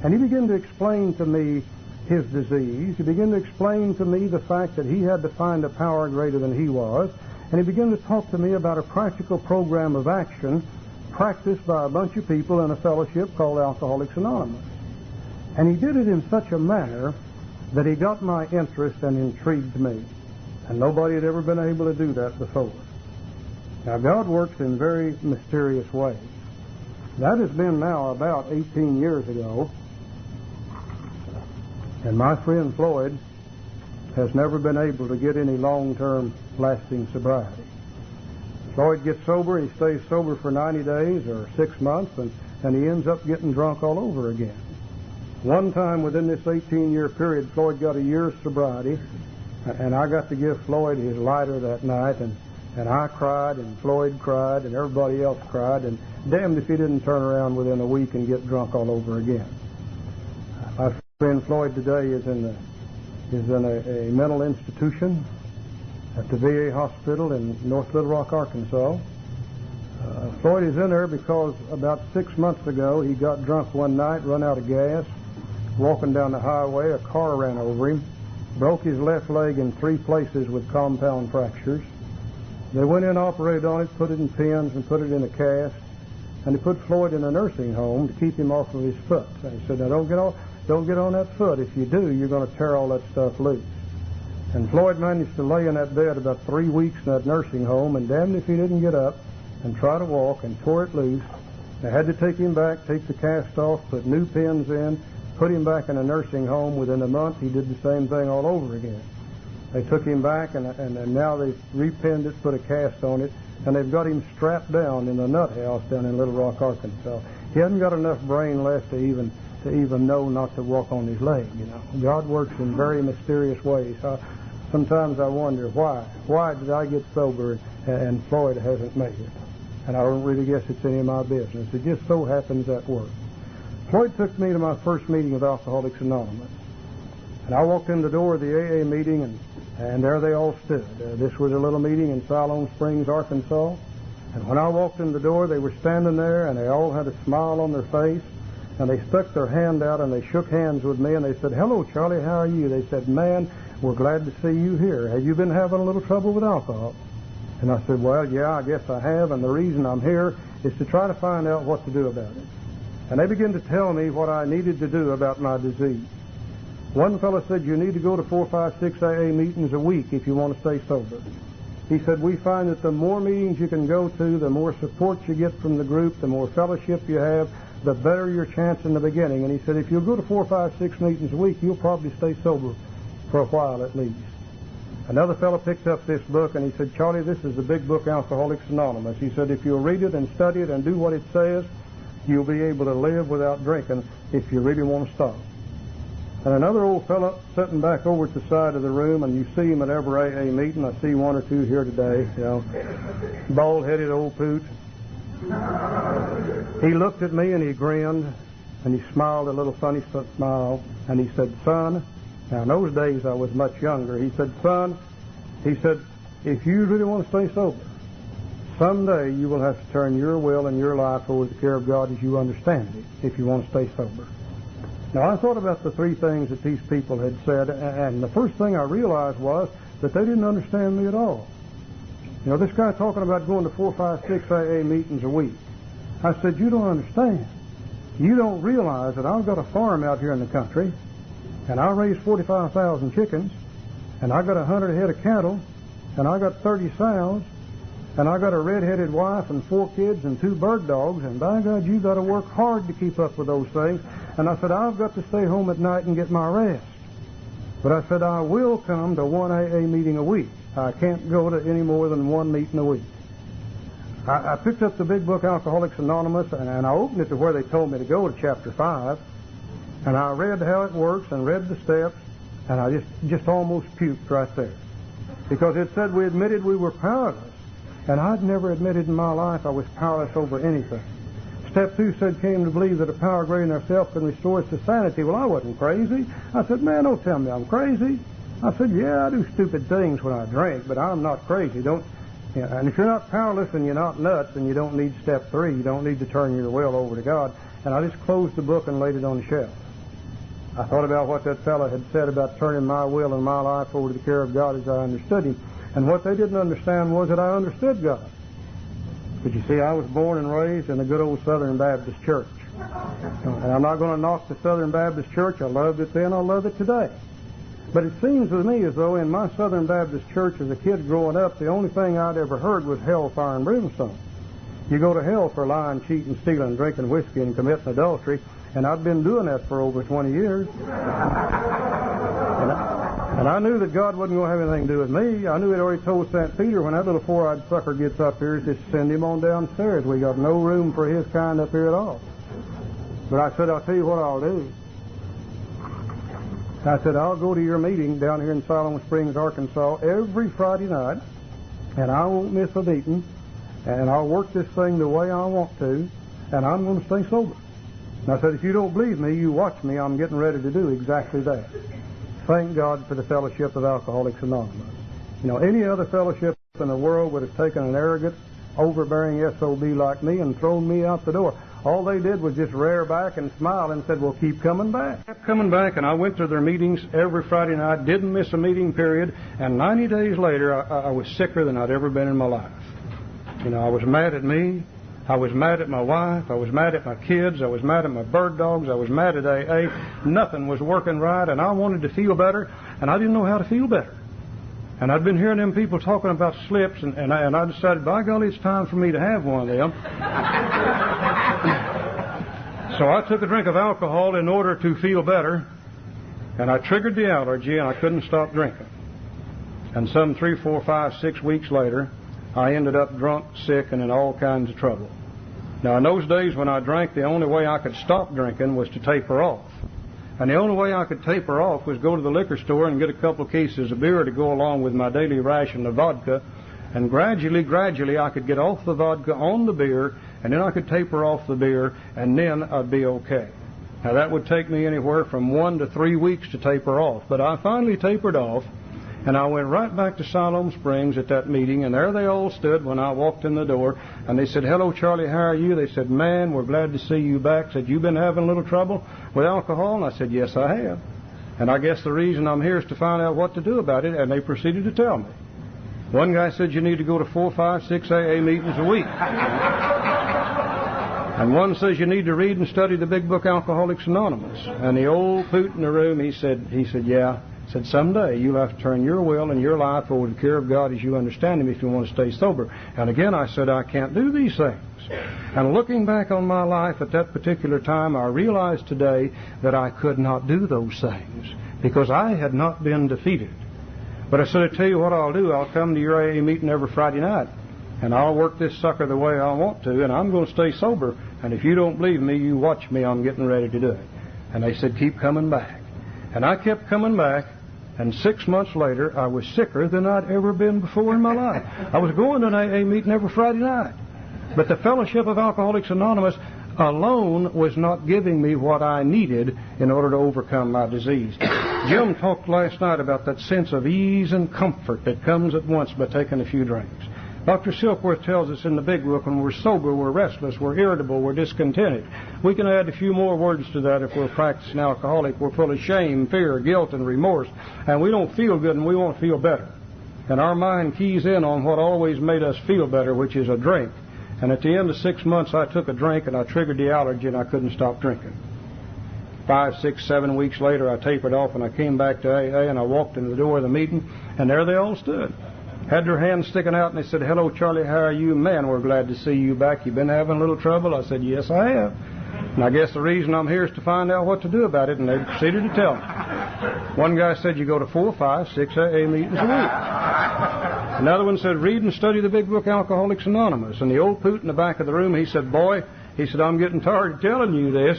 And he began to explain to me his disease. He began to explain to me the fact that he had to find a power greater than he was. And he began to talk to me about a practical program of action practiced by a bunch of people in a fellowship called Alcoholics Anonymous. And he did it in such a manner that he got my interest and intrigued me. And nobody had ever been able to do that before. Now, God works in very mysterious ways. That has been now about 18 years ago. And my friend Floyd has never been able to get any long-term lasting sobriety. Floyd gets sober, he stays sober for 90 days or 6 months, and he ends up getting drunk all over again. One time within this 18-year period, Floyd got a year's sobriety, and I got to give Floyd his lighter that night, and I cried, and Floyd cried, and everybody else cried, and damned if he didn't turn around within a week and get drunk all over again. My friend Floyd today is in a mental institution at the VA hospital in North Little Rock, Arkansas. Floyd is in there because about 6 months ago he got drunk one night, run out of gas. Walking down the highway, a car ran over him, broke his left leg in 3 places with compound fractures. They went in, operated on it, put it in pins and put it in a cast, and they put Floyd in a nursing home to keep him off of his foot. And he said, now don't get on that foot. If you do, you're going to tear all that stuff loose. And Floyd managed to lay in that bed about 3 weeks in that nursing home, and damned if he didn't get up and try to walk, and tore it loose. They had to take him back, take the cast off, put new pins in, put him back in a nursing home. Within a month, he did the same thing all over again. They took him back, and now they've repinned it, put a cast on it, and they've got him strapped down in the nut house down in Little Rock, Arkansas. He hasn't got enough brain left to even know not to walk on his leg. You know, God works in very mysterious ways. Sometimes I wonder why did I get sober and Floyd hasn't made it? And I don't really guess it's any of my business. It just so happens that works. Floyd took me to my first meeting of Alcoholics Anonymous. And I walked in the door of the AA meeting, and there they all stood. This was a little meeting in Siloam Springs, Arkansas. And when I walked in the door, they were standing there, and they all had a smile on their face. And they stuck their hand out, and they shook hands with me, and they said, "Hello, Charlie, how are you?" They said, "Man, we're glad to see you here. Have you been having a little trouble with alcohol?" And I said, "Well, yeah, I guess I have, and the reason I'm here is to try to find out what to do about it." And they began to tell me what I needed to do about my disease. One fellow said, "You need to go to 4, 5, 6 AA meetings a week if you want to stay sober." He said, "We find that the more meetings you can go to, the more support you get from the group, the more fellowship you have, the better your chance in the beginning." And he said, "If you'll go to 4, 5, 6 meetings a week, you'll probably stay sober for a while at least." Another fellow picked up this book, and he said, "Charlie, this is the big book, Alcoholics Anonymous." He said, "If you'll read it and study it and do what it says, you'll be able to live without drinking if you really want to stop." And another old fellow sitting back over at the side of the room, and you see him at every AA meeting. I see 1 or 2 here today, you know, bald-headed old poot. He looked at me and he grinned, and he smiled a little funny smile, and he said, "Son," now in those days I was much younger, he said, "Son," he said, "if you really want to stay sober, someday you will have to turn your will and your life over to the care of God as you understand it, if you want to stay sober." Now I thought about the 3 things that these people had said, and the first thing I realized was that they didn't understand me at all. You know, this guy talking about going to 4, 5, 6 AA meetings a week. I said, "You don't understand. You don't realize that I've got a farm out here in the country, and I raise 45,000 chickens, and I got 100 head of cattle, and I got 30 sows, and I got a red-headed wife and 4 kids and 2 bird dogs, and by God, you got to work hard to keep up with those things." And I said, "I've got to stay home at night and get my rest. But I said, I will come to 1 AA meeting a week. I can't go to any more than 1 meeting a week." I picked up the big book, Alcoholics Anonymous, and I opened it to where they told me to go, to chapter 5. And I read how it works and read the steps, and I just almost puked right there. Because it said we admitted we were powerless. And I'd never admitted in my life I was powerless over anything. Step 2 said, came to believe that a power greater than ourselves can restore us to sanity. Well, I wasn't crazy. I said, "Man, don't tell me I'm crazy." I said, "Yeah, I do stupid things when I drink, but I'm not crazy. And if you're not powerless and you're not nuts, then you don't need step 3. You don't need to turn your will over to God." And I just closed the book and laid it on the shelf. I thought about what that fellow had said about turning my will and my life over to the care of God as I understood Him. And what they didn't understand was that I understood God. But you see, I was born and raised in a good old Southern Baptist church. And I'm not going to knock the Southern Baptist church. I loved it then, I love it today. But it seems to me as though in my Southern Baptist church as a kid growing up, the only thing I'd ever heard was hellfire and brimstone. You go to hell for lying, cheating, stealing, drinking whiskey, and committing adultery. And I'd been doing that for over 20 years. And I knew that God wasn't going to have anything to do with me. I knew He'd already told St. Peter, when that little 4-eyed sucker gets up here, just send him on downstairs. We got no room for his kind up here at all. But I said, "I'll tell you what I'll do." I said, "I'll go to your meeting down here in Siloam Springs, Arkansas, every Friday night, and I won't miss a meeting. and I'll work this thing the way I want to, and I'm going to stay sober. And I said, if you don't believe me, you watch me. I'm getting ready to do exactly that. Thank God for the fellowship of Alcoholics Anonymous. You know, any other fellowship in the world would have taken an arrogant, overbearing SOB like me and thrown me out the door. All they did was just rear back and smile and said, well, keep coming back. Kept coming back, and I went to their meetings every Friday night, didn't miss a meeting period, and 90 days later, I was sicker than I'd ever been in my life. You know, I was mad at me. I was mad at my wife. I was mad at my kids. I was mad at my bird dogs. I was mad at AA. Nothing was working right, and I wanted to feel better, and I didn't know how to feel better. And I'd been hearing them people talking about slips, and I decided, by golly, it's time for me to have one of them. So I took a drink of alcohol in order to feel better, and I triggered the allergy, and I couldn't stop drinking. And some 3, 4, 5, 6 weeks later, I ended up drunk, sick, and in all kinds of trouble. Now, in those days when I drank, the only way I could stop drinking was to taper off. And the only way I could taper off was go to the liquor store and get a couple of cases of beer to go along with my daily ration of vodka. And gradually, I could get off the vodka on the beer, and then I could taper off the beer, and then I'd be okay. Now, that would take me anywhere from 1 to 3 weeks to taper off. But I finally tapered off, and I went right back to Siloam Springs at that meeting, and there they all stood when I walked in the door, and they said, hello, Charlie, how are you? They said, man, we're glad to see you back. Said, you been having a little trouble with alcohol? And I said, yes, I have. And I guess the reason I'm here is to find out what to do about it, and they proceeded to tell me. One guy said you need to go to 4, 5, 6 AA meetings a week. And one says you need to read and study the big book Alcoholics Anonymous. And the old poot in the room, he said, yeah. Said, someday you'll have to turn your will and your life over to the care of God as you understand Him if you want to stay sober. And again, I said, I can't do these things. And looking back on my life at that particular time, I realized today that I could not do those things because I had not been defeated. But I said, I tell you what I'll do. I'll come to your AA meeting every Friday night, and I'll work this sucker the way I want to, and I'm going to stay sober. And if you don't believe me, you watch me. I'm getting ready to do it. And they said, keep coming back. And I kept coming back. And 6 months later, I was sicker than I'd ever been before in my life. I was going to an AA meeting every Friday night. But the Fellowship of Alcoholics Anonymous alone was not giving me what I needed in order to overcome my disease. Jim talked last night about that sense of ease and comfort that comes at once by taking a few drinks. Dr. Silkworth tells us in the big book, when we're sober, we're restless, we're irritable, we're discontented. We can add a few more words to that if we're a practicing alcoholic. We're full of shame, fear, guilt, and remorse, and we don't feel good and we want to feel better. And our mind keys in on what always made us feel better, which is a drink. And at the end of 6 months, I took a drink and I triggered the allergy and I couldn't stop drinking. 5, 6, 7 weeks later, I tapered off and I came back to AA and I walked into the door of the meeting, and there they all stood. Had their hands sticking out, and they said, hello, Charlie, how are you? Man, we're glad to see you back. You been having a little trouble? I said, yes, I have. And I guess the reason I'm here is to find out what to do about it, and they proceeded to tell me. One guy said, you go to 4, 5, 6 AA meetings a week. Another one said, read and study the big book Alcoholics Anonymous. And the old poot in the back of the room, he said, boy, he said, I'm getting tired of telling you this.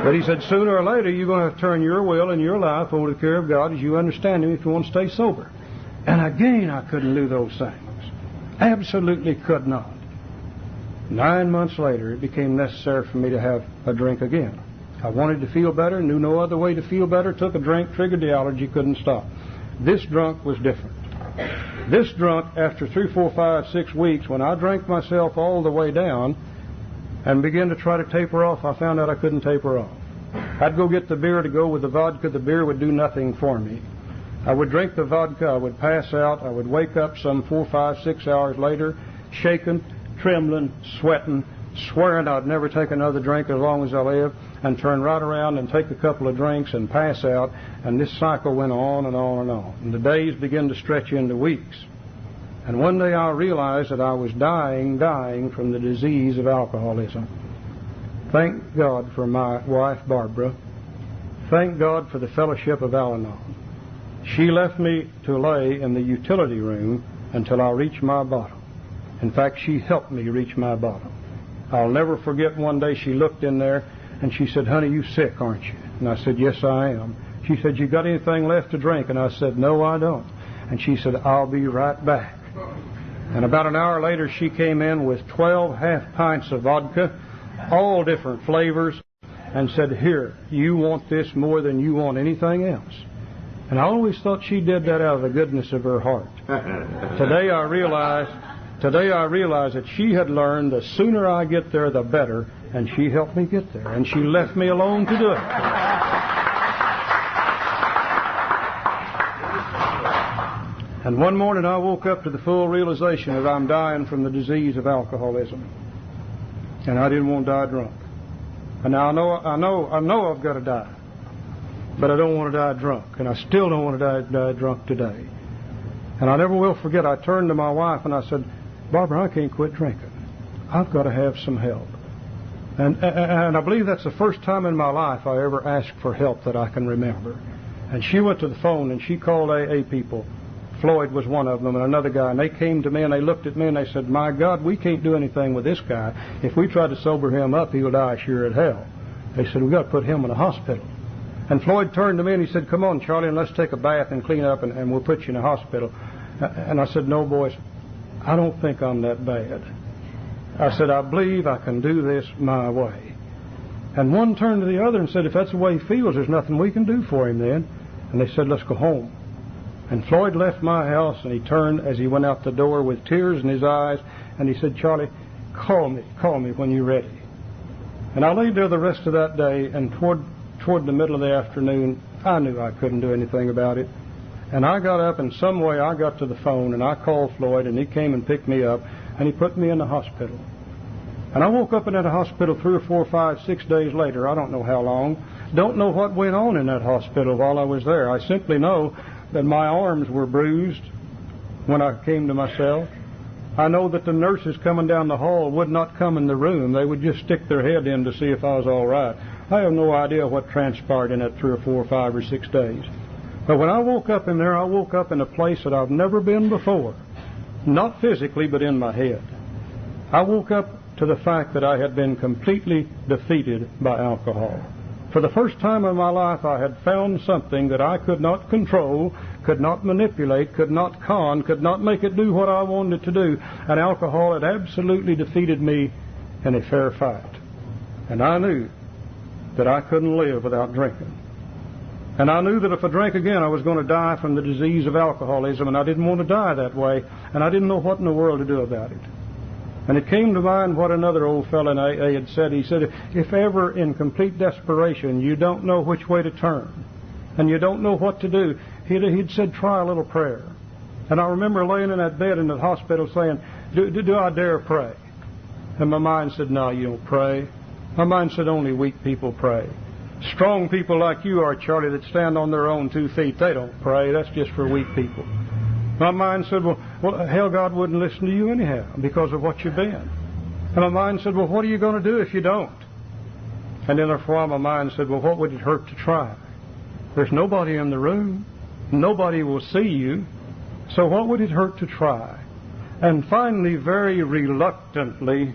But he said, sooner or later, you're going to have to turn your will and your life over to the care of God as you understand Him if you want to stay sober. And again, I couldn't do those things. Absolutely could not. 9 months later, it became necessary for me to have a drink again. I wanted to feel better, knew no other way to feel better, took a drink, triggered the allergy, couldn't stop. This drunk was different. This drunk, after 3, 4, 5, 6 weeks, when I drank myself all the way down and began to try to taper off, I found out I couldn't taper off. I'd go get the beer to go with the vodka. The beer would do nothing for me. I would drink the vodka, I would pass out, I would wake up some 4, 5, 6 hours later, shaking, trembling, sweating, swearing I'd never take another drink as long as I live, and turn right around and take a couple of drinks and pass out, and this cycle went on and on and on. And the days began to stretch into weeks. And one day I realized that I was dying from the disease of alcoholism. Thank God for my wife, Barbara. Thank God for the Fellowship of Al-Anon. She left me to lay in the utility room until I reached my bottom. In fact, she helped me reach my bottom. I'll never forget one day she looked in there and she said, honey, you sick, aren't you? And I said, yes, I am. She said, you got anything left to drink? And I said, no, I don't. And she said, I'll be right back. And about an hour later, she came in with 12 half pints of vodka, all different flavors, and said, "Here, you want this more than you want anything else." And I always thought she did that out of the goodness of her heart. Today I realize that she had learned the sooner I get there, the better, and she helped me get there, and she left me alone to do it. And one morning I woke up to the full realization that I'm dying from the disease of alcoholism. And I didn't want to die drunk. And now I know I've got to die. But I don't want to die drunk. And I still don't want to die drunk today. And I never will forget, I turned to my wife and I said, "Barbara, I can't quit drinking. I've got to have some help." And I believe that's the first time in my life I ever asked for help that I can remember. And she went to the phone and she called AA people. Floyd was one of them and another guy. And they came to me and they looked at me and they said, "My God, we can't do anything with this guy. If we try to sober him up, he'll die sure as hell." They said, "We've got to put him in a hospital." And Floyd turned to me and he said, "Come on, Charlie, and let's take a bath and clean up and we'll put you in a hospital." And I said, "No, boys, I don't think I'm that bad." I said, "I believe I can do this my way." And one turned to the other and said, "If that's the way he feels, there's nothing we can do for him then." And they said, "Let's go home." And Floyd left my house and he turned as he went out the door with tears in his eyes and he said, "Charlie, call me when you're ready." And I laid there the rest of that day, and toward the middle of the afternoon, I knew I couldn't do anything about it. And I got up, and some way I got to the phone, and I called Floyd, and he came and picked me up, and he put me in the hospital. And I woke up in that hospital 3 or 4, 5, 6 days later. I don't know how long. Don't know what went on in that hospital while I was there. I simply know that my arms were bruised when I came to myself. I know that the nurses coming down the hall would not come in the room. They would just stick their head in to see if I was all right. I have no idea what transpired in that 3 or 4 or 5 or 6 days. But when I woke up in there, I woke up in a place that I've never been before. Not physically, but in my head. I woke up to the fact that I had been completely defeated by alcohol. For the first time in my life, I had found something that I could not control, could not manipulate, could not con, could not make it do what I wanted it to do. And alcohol had absolutely defeated me in a fair fight. And I knew that I couldn't live without drinking. And I knew that if I drank again, I was going to die from the disease of alcoholism, and I didn't want to die that way, and I didn't know what in the world to do about it. And it came to mind what another old fellow in AA had said. He said, if ever in complete desperation you don't know which way to turn and you don't know what to do, he'd said, try a little prayer. And I remember laying in that bed in the hospital saying, do I dare pray? And my mind said, no, you don't pray. My mind said, only weak people pray. Strong people like you are, Charlie, that stand on their own 2 feet, they don't pray. That's just for weak people. My mind said, well, hell, God wouldn't listen to you anyhow because of what you've been. And my mind said, well, what are you going to do if you don't? And then for a while my mind said, well, what would it hurt to try? There's nobody in the room. Nobody will see you. So what would it hurt to try? And finally, very reluctantly,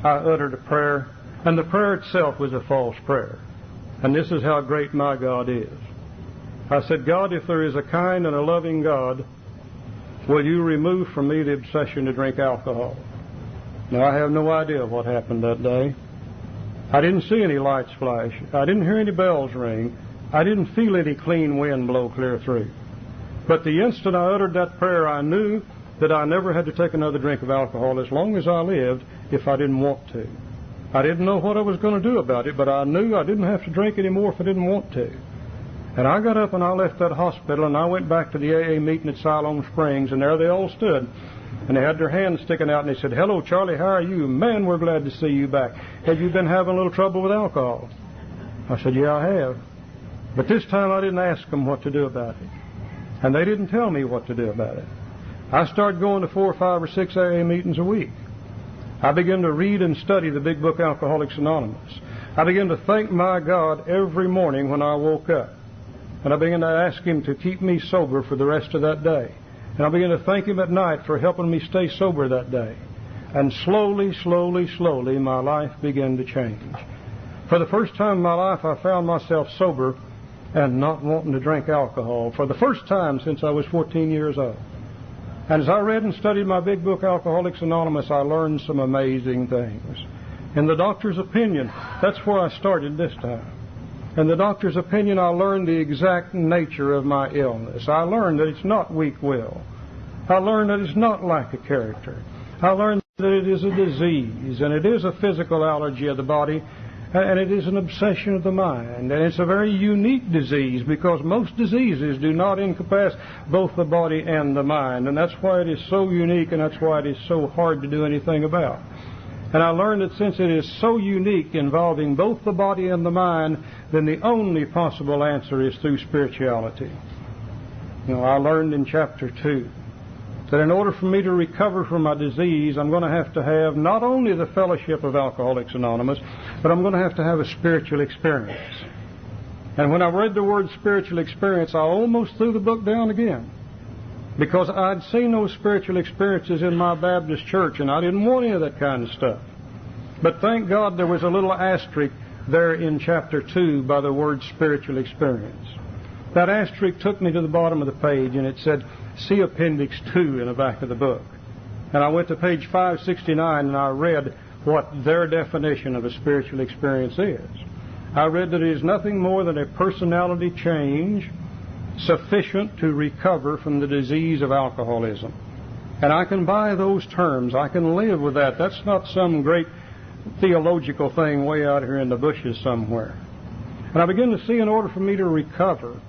I uttered a prayer. And the prayer itself was a false prayer. And this is how great my God is. I said, God, if there is a kind and a loving God, will you remove from me the obsession to drink alcohol? Now, I have no idea what happened that day. I didn't see any lights flash. I didn't hear any bells ring. I didn't feel any clean wind blow clear through. But the instant I uttered that prayer, I knew that I never had to take another drink of alcohol as long as I lived if I didn't want to. I didn't know what I was going to do about it, but I knew I didn't have to drink anymore if I didn't want to. And I got up and I left that hospital and I went back to the AA meeting at Siloam Springs, and there they all stood. And they had their hands sticking out and they said, hello, Charlie, how are you? Man, we're glad to see you back. Have you been having a little trouble with alcohol? I said, yeah, I have. But this time I didn't ask them what to do about it. And they didn't tell me what to do about it. I started going to 4 or 5 or 6 AA meetings a week. I began to read and study the big book Alcoholics Anonymous. I began to thank my God every morning when I woke up. And I began to ask Him to keep me sober for the rest of that day. And I began to thank Him at night for helping me stay sober that day. And slowly, slowly, slowly, my life began to change. For the first time in my life, I found myself sober and not wanting to drink alcohol. For the first time since I was 14 years old. And as I read and studied my big book, Alcoholics Anonymous, I learned some amazing things. In the doctor's opinion, that's where I started this time. In the doctor's opinion, I learned the exact nature of my illness. I learned that it's not weak will. I learned that it's not lack of character. I learned that it is a disease, and it is a physical allergy of the body, and it is an obsession of the mind. And it's a very unique disease, because most diseases do not encompass both the body and the mind. And that's why it is so unique, and that's why it is so hard to do anything about. And I learned that since it is so unique, involving both the body and the mind, then the only possible answer is through spirituality. I learned in chapter 2 that in order for me to recover from my disease, I'm going to have not only the fellowship of Alcoholics Anonymous, but I'm going to have a spiritual experience. And when I read the word spiritual experience, I almost threw the book down again, because I'd seen those spiritual experiences in my Baptist church, and I didn't want any of that kind of stuff. But thank God there was a little asterisk there in chapter 2 by the word spiritual experience. That asterisk took me to the bottom of the page, and it said, see Appendix 2 in the back of the book. And I went to page 569, and I read what their definition of a spiritual experience is. I read that it is nothing more than a personality change sufficient to recover from the disease of alcoholism. And I can buy those terms. I can live with that. That's not some great theological thing way out here in the bushes somewhere. And I begin to see, in order for me to recover,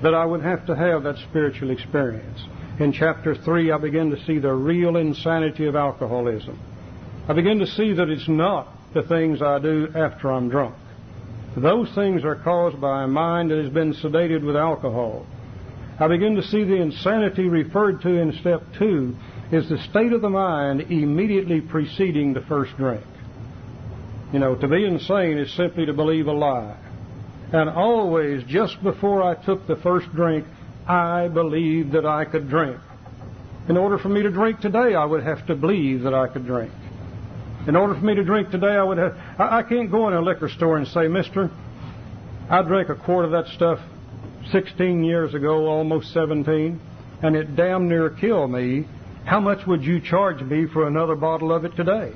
that I would have to have that spiritual experience. In chapter 3, I begin to see the real insanity of alcoholism. I begin to see that it's not the things I do after I'm drunk. Those things are caused by a mind that has been sedated with alcohol. I begin to see the insanity referred to in step 2 is the state of the mind immediately preceding the first drink. To be insane is simply to believe a lie. And always, just before I took the first drink, I believed that I could drink. In order for me to drink today, I would have to believe that I could drink. In order for me to drink today, I can't go in a liquor store and say, mister, I drank a quart of that stuff 16 years ago, almost 17, and it damn near killed me. How much would you charge me for another bottle of it today?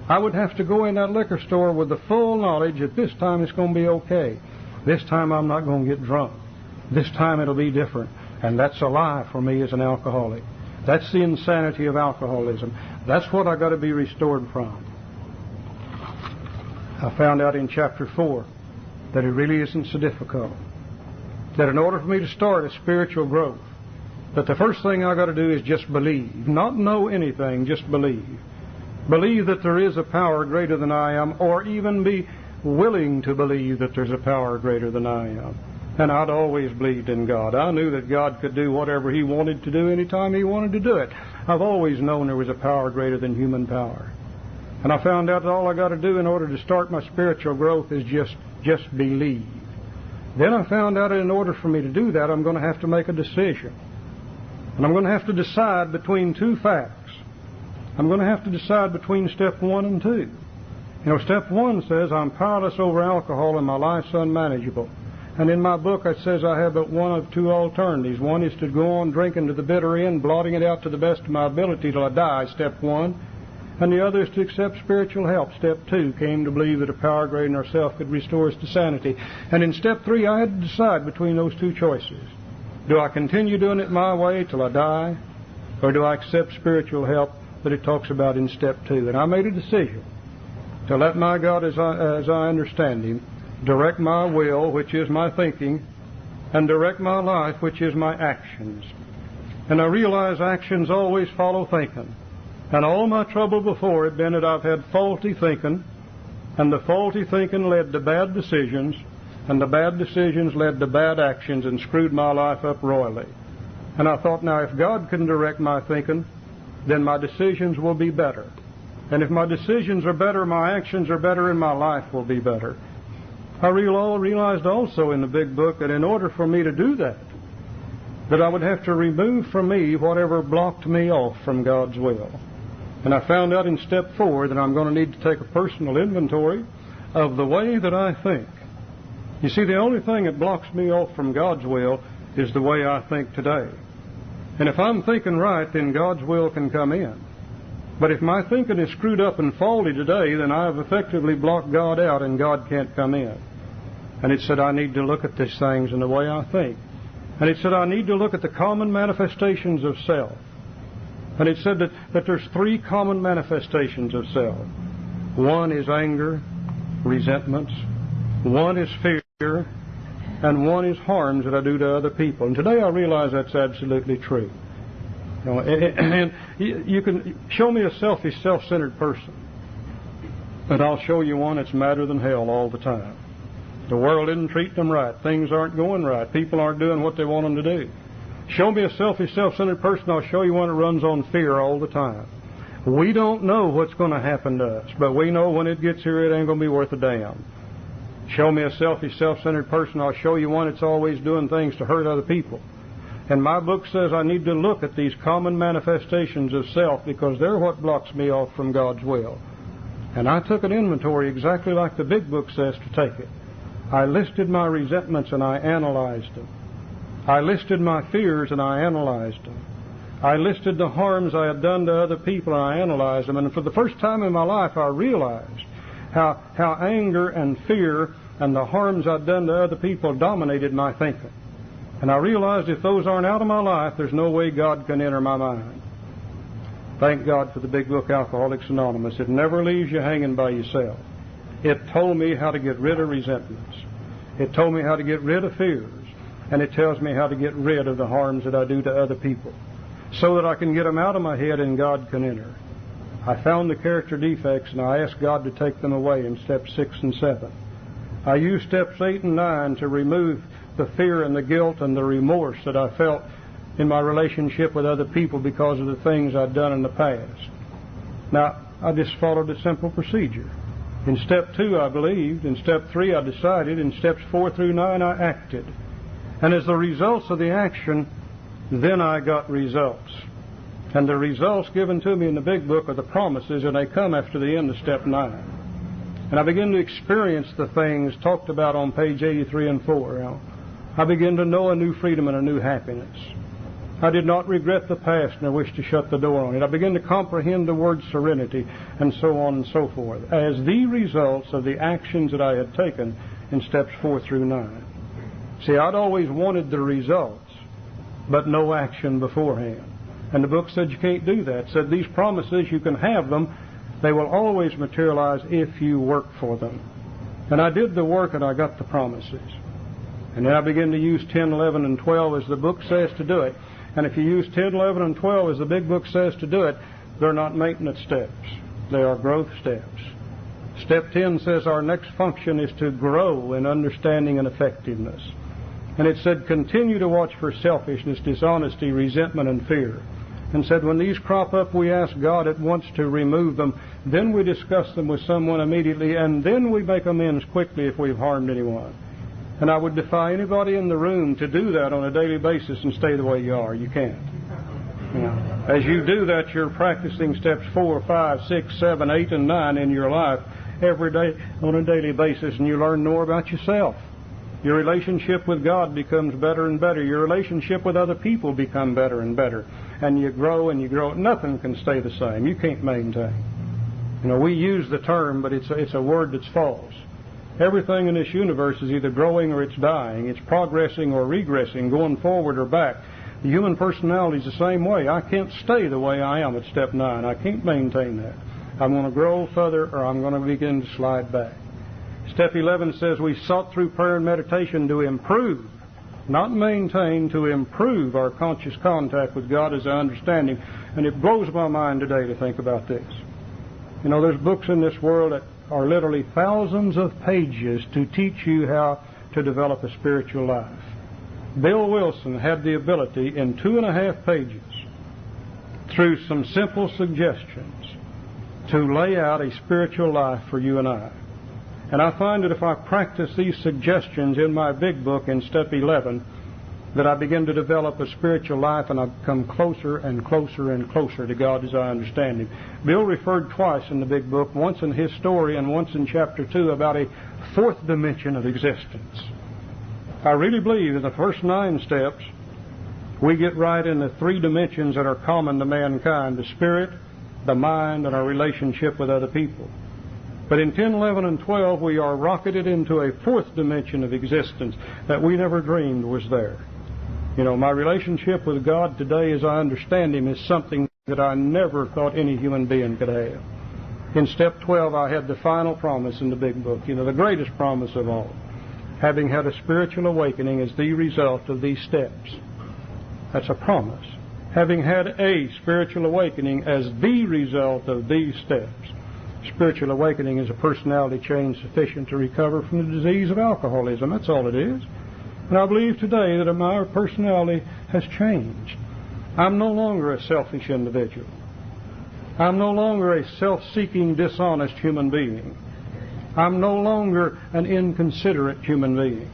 I would have to go in that liquor store with the full knowledge that this time it's going to be okay. This time I'm not going to get drunk. This time it'll be different. And that's a lie for me as an alcoholic. That's the insanity of alcoholism. That's what I've got to be restored from. I found out in chapter 4 that it really isn't so difficult. That in order for me to start a spiritual growth, that the first thing I've got to do is just believe. Not know anything, just believe. Believe that there is a power greater than I am, or even be willing to believe that there's a power greater than I am. And I'd always believed in God. I knew that God could do whatever He wanted to do anytime He wanted to do it. I've always known there was a power greater than human power. And I found out that all I got to do in order to start my spiritual growth is just believe. Then I found out that in order for me to do that, I'm going to have to make a decision. And I'm going to have to decide between two facts. I'm going to have to decide between step 1 and 2. Step 1 says I'm powerless over alcohol and my life's unmanageable. And in my book it says I have but one of two alternatives. One is to go on drinking to the bitter end, blotting it out to the best of my ability till I die, step 1. And the other is to accept spiritual help. Step 2, came to believe that a power greater than ourselves could restore us to sanity. And in step 3, I had to decide between those two choices. Do I continue doing it my way till I die, or do I accept spiritual help that it talks about in step 2? And I made a decision to let my God, as I understand Him, direct my will, which is my thinking, and direct my life, which is my actions. And I realize actions always follow thinking. And all my trouble before had been that I've had faulty thinking, and the faulty thinking led to bad decisions, and the bad decisions led to bad actions and screwed my life up royally. And I thought, now, if God can direct my thinking, then my decisions will be better. And if my decisions are better, my actions are better, and my life will be better. I realized also in the big book that in order for me to do that I would have to remove from me whatever blocked me off from God's will. And I found out in step 4 that I'm going to need to take a personal inventory of the way that I think. You see, the only thing that blocks me off from God's will is the way I think today. And if I'm thinking right, then God's will can come in. But if my thinking is screwed up and faulty today, then I have effectively blocked God out and God can't come in. And it said I need to look at these things in the way I think. And it said I need to look at the common manifestations of self. And it said that there's 3 common manifestations of self. One is anger, resentments. One is fear. And one is harms that I do to other people. And today I realize that's absolutely true. You know, and you can show me a selfish, self-centered person, but I'll show you one that's madder than hell all the time. The world isn't treating them right. Things aren't going right. People aren't doing what they want them to do. Show me a selfish, self-centered person, I'll show you one that runs on fear all the time. We don't know what's going to happen to us, but we know when it gets here, it ain't going to be worth a damn. Show me a selfish, self-centered person, I'll show you one that's always doing things to hurt other people. And my book says I need to look at these common manifestations of self because they're what blocks me off from God's will. And I took an inventory exactly like the big book says to take it. I listed my resentments and I analyzed them. I listed my fears and I analyzed them. I listed the harms I had done to other people and I analyzed them. And for the first time in my life I realized how anger and fear and the harms I'd done to other people dominated my thinking. And I realized if those aren't out of my life, there's no way God can enter my mind. Thank God for the big book, Alcoholics Anonymous. It never leaves you hanging by yourself. It told me how to get rid of resentments. It told me how to get rid of fears. And it tells me how to get rid of the harms that I do to other people, so that I can get them out of my head and God can enter. I found the character defects and I asked God to take them away in steps 6 and 7. I used steps 8 and 9 to remove the fear and the guilt and the remorse that I felt in my relationship with other people because of the things I'd done in the past. Now, I just followed a simple procedure. In step 2, I believed. In step 3, I decided. In steps 4 through 9, I acted. And as the results of the action, then I got results. And the results given to me in the big book are the promises, and they come after the end of step 9. And I begin to experience the things talked about on page 83 and 4. You know, I begin to know a new freedom and a new happiness. I did not regret the past nor wish to shut the door on it. I began to comprehend the word serenity and so on and so forth as the results of the actions that I had taken in steps 4 through 9. See, I'd always wanted the results, but no action beforehand. And the book said you can't do that. It said these promises, you can have them. They will always materialize if you work for them. And I did the work and I got the promises. And then I began to use 10, 11, and 12 as the book says to do it. And if you use 10, 11, and 12 as the big book says to do it, they're not maintenance steps. They are growth steps. Step 10 says our next function is to grow in understanding and effectiveness. And it said continue to watch for selfishness, dishonesty, resentment, and fear. And said when these crop up, we ask God at once to remove them. Then we discuss them with someone immediately, and then we make amends quickly if we've harmed anyone. And I would defy anybody in the room to do that on a daily basis and stay the way you are. You can't. You know, as you do that, you're practicing steps 4, 5, 6, 7, 8, and 9 in your life every day on a daily basis, and you learn more about yourself. Your relationship with God becomes better and better. Your relationship with other people become better and better. And you grow and you grow. Nothing can stay the same. You can't maintain. You know, we use the term, but it's a word that's false. Everything in this universe is either growing or it's dying. It's progressing or regressing, going forward or back. The human personality is the same way. I can't stay the way I am at step 9. I can't maintain that. I'm going to grow further or I'm going to begin to slide back. Step 11 says we sought through prayer and meditation to improve, not maintain, to improve our conscious contact with God as our understanding. And it blows my mind today to think about this. You know, there's books in this world that are literally thousands of pages to teach you how to develop a spiritual life. Bill Wilson had the ability in 2.5 pages, through some simple suggestions, to lay out a spiritual life for you and I. And I find that if I practice these suggestions in my big book in step 11, that I begin to develop a spiritual life and I come closer and closer and closer to God as I understand Him. Bill referred twice in the big book, once in his story and once in chapter 2, about a 4th dimension of existence. I really believe in the first 9 steps We get right in the three dimensions that are common to mankind: the spirit, the mind, and our relationship with other people. But in 10, 11, and 12, we are rocketed into a fourth dimension of existence that we never dreamed was there. You know, my relationship with God today, as I understand Him, is something that I never thought any human being could have. In step 12, I had the final promise in the big book, you know, the greatest promise of all. Having had a spiritual awakening as the result of these steps. That's a promise. Having had a spiritual awakening as the result of these steps. Spiritual awakening is a personality change sufficient to recover from the disease of alcoholism. That's all it is. And I believe today that my personality has changed. I'm no longer a selfish individual. I'm no longer a self-seeking, dishonest human being. I'm no longer an inconsiderate human being.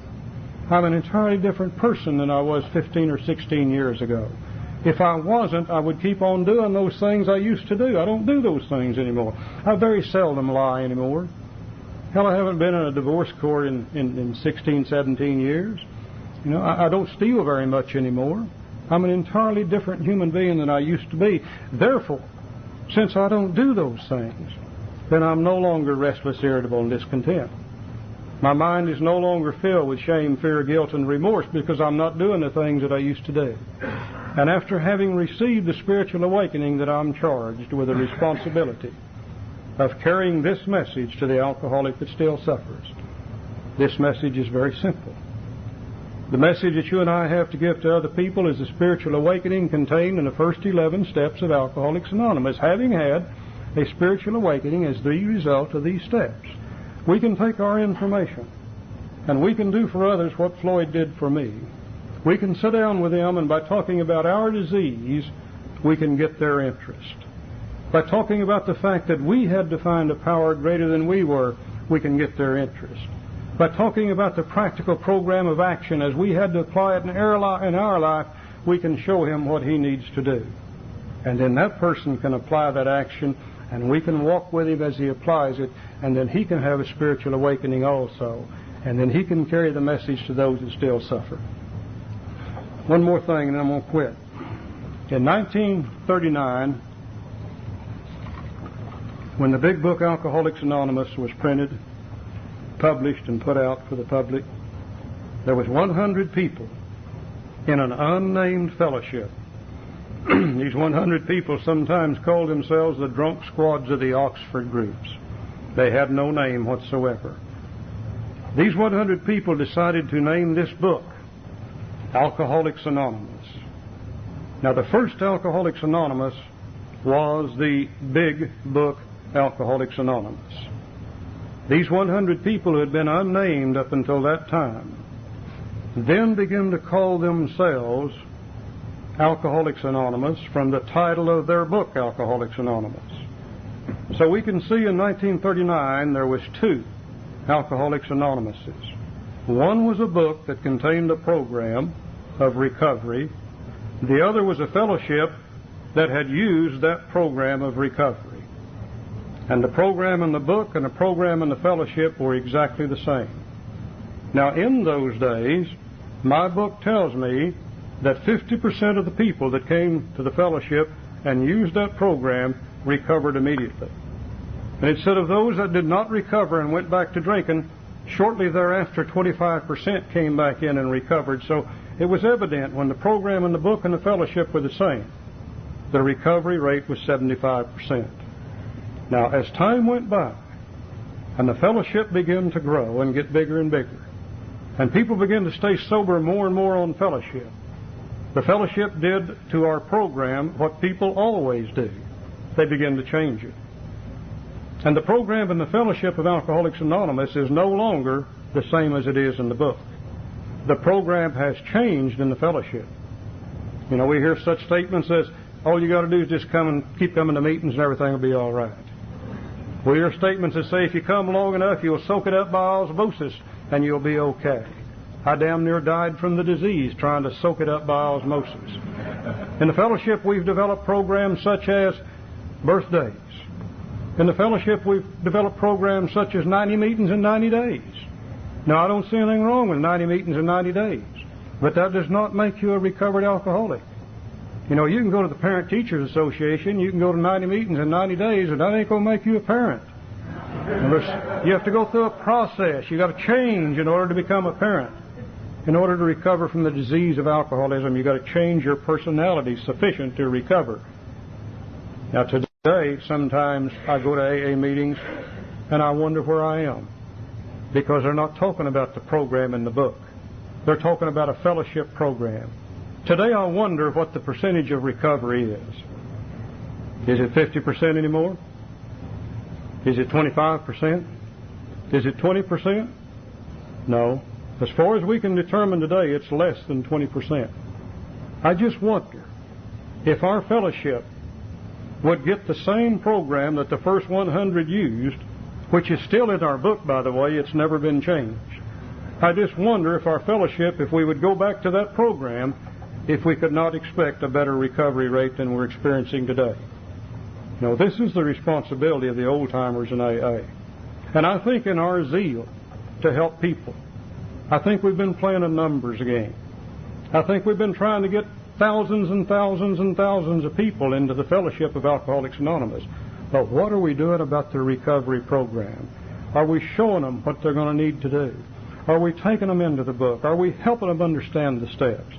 I'm an entirely different person than I was 15 or 16 years ago. If I wasn't, I would keep on doing those things I used to do. I don't do those things anymore. I very seldom lie anymore. Hell, I haven't been in a divorce court in 16, 17 years. You know, I don't steal very much anymore. I'm an entirely different human being than I used to be. Therefore, since I don't do those things, then I'm no longer restless, irritable, and discontent. My mind is no longer filled with shame, fear, guilt, and remorse because I'm not doing the things that I used to do. And after having received the spiritual awakening, that I'm charged with the responsibility of carrying this message to the alcoholic that still suffers. This message is very simple. The message that you and I have to give to other people is the spiritual awakening contained in the first 11 steps of Alcoholics Anonymous. Having had a spiritual awakening as the result of these steps, we can take our information and we can do for others what Floyd did for me. We can sit down with them, and by talking about our disease, we can get their interest. By talking about the fact that we had to find a power greater than we were, we can get their interest. By talking about the practical program of action as we had to apply it in our life, we can show him what he needs to do. And then that person can apply that action, and we can walk with him as he applies it, and then he can have a spiritual awakening also. And then he can carry the message to those that still suffer. One more thing, and then I'm going to quit. In 1939, when the big book Alcoholics Anonymous was printed, published, and put out for the public, there was 100 people in an unnamed fellowship. These 100 people sometimes called themselves the drunk squads of the Oxford groups. They had no name whatsoever. These 100 people decided to name this book Alcoholics Anonymous. Now, the first Alcoholics Anonymous was the big book Alcoholics Anonymous. These 100 people who had been unnamed up until that time then began to call themselves Alcoholics Anonymous from the title of their book, Alcoholics Anonymous. So we can see in 1939 there was two Alcoholics Anonymouses. One was a book that contained a program of recovery. The other was a fellowship that had used that program of recovery. And the program in the book and the program in the fellowship were exactly the same. Now, in those days, my book tells me that 50% of the people that came to the fellowship and used that program recovered immediately. And it said of those that did not recover and went back to drinking, shortly thereafter 25% came back in and recovered. So it was evident when the program and the book and the fellowship were the same, the recovery rate was 75%. Now, as time went by and the fellowship began to grow and get bigger and bigger, and people began to stay sober more and more on fellowship, the fellowship did to our program what people always do. They began to change it. And the program in the fellowship of Alcoholics Anonymous is no longer the same as it is in the book. The program has changed in the fellowship. You know, we hear such statements as, all you got to do is just come and keep coming to meetings and everything will be all right. We hear statements that say, if you come long enough, you'll soak it up by osmosis and you'll be okay. I damn near died from the disease trying to soak it up by osmosis. In the fellowship, we've developed programs such as birthdays. In the fellowship, we've developed programs such as 90 meetings in 90 days. Now, I don't see anything wrong with 90 meetings in 90 days. But that does not make you a recovered alcoholic. You know, you can go to the Parent Teachers Association, you can go to 90 meetings in 90 days, and that ain't going to make you a parent. You have to go through a process. You've got to change in order to become a parent. In order to recover from the disease of alcoholism, you've got to change your personality sufficient to recover. Now today, sometimes I go to AA meetings and I wonder where I am, because they're not talking about the program in the book. They're talking about a fellowship program. Today I wonder what the percentage of recovery is. Is it 50% anymore? Is it 25%? Is it 20%? No. As far as we can determine today, it's less than 20%. I just wonder if our fellowship would get the same program that the first 100 used, which is still in our book, by the way. It's never been changed. I just wonder if our fellowship, if we would go back to that program, if we could not expect a better recovery rate than we're experiencing today. No, this is the responsibility of the old-timers in AA. And I think in our zeal to help people, I think we've been playing a numbers game. I think we've been trying to get thousands and thousands and thousands of people into the fellowship of Alcoholics Anonymous. But what are we doing about the recovery program? Are we showing them what they're going to need to do? Are we taking them into the book? Are we helping them understand the steps?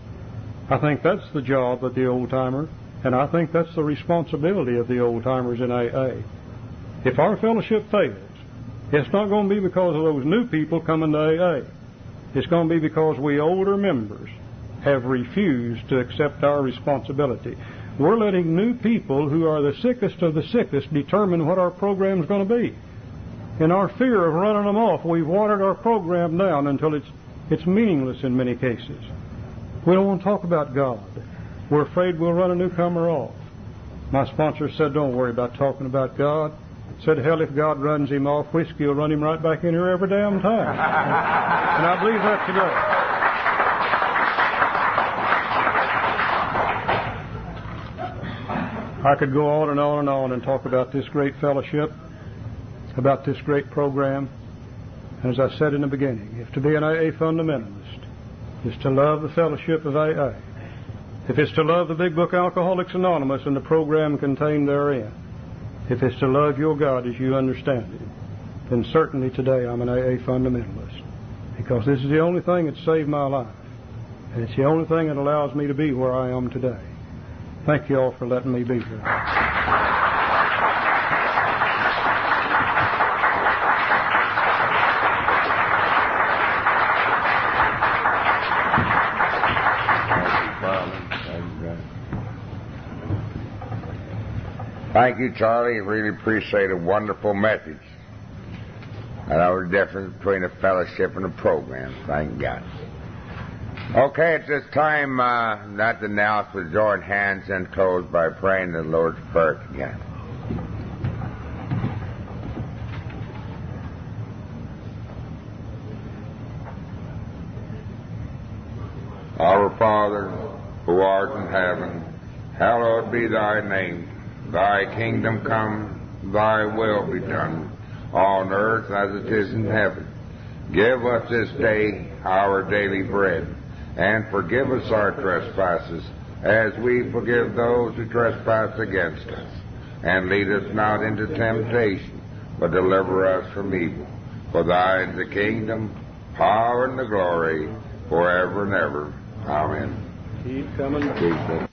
I think that's the job of the old-timer, and I think that's the responsibility of the old-timers in AA. If our fellowship fails, it's not going to be because of those new people coming to AA. It's going to be because we older members have refused to accept our responsibility. We're letting new people who are the sickest of the sickest determine what our program is going to be. In our fear of running them off, we've watered our program down until it's meaningless in many cases. We don't want to talk about God. We're afraid we'll run a newcomer off. My sponsor said, don't worry about talking about God. Said, hell, if God runs him off, whiskey will run him right back in here every damn time. And I believe that today. I could go on and on and on and talk about this great fellowship, about this great program. And as I said in the beginning, if to be an AA fundamentalist is to love the fellowship of AA, if it's to love the big book Alcoholics Anonymous and the program contained therein, if it's to love your God as you understand Him, then certainly today I'm an AA fundamentalist, because this is the only thing that saved my life, and it's the only thing that allows me to be where I am today. Thank you all for letting me be here.
Thank you, Charlie. Really appreciate a wonderful message. I know the difference between a fellowship and a program. Thank God. Okay, at this time, not to announce, but join hands and close by praying the Lord's Prayer again. Our Father, who art in heaven, hallowed be thy name. Thy kingdom come, thy will be done, on earth as it is in heaven. Give us this day our daily bread, and forgive us our trespasses, as we forgive those who trespass against us. And lead us not into temptation, but deliver us from evil. For thine is the kingdom, power, and the glory, forever and ever. Amen.
Keep coming.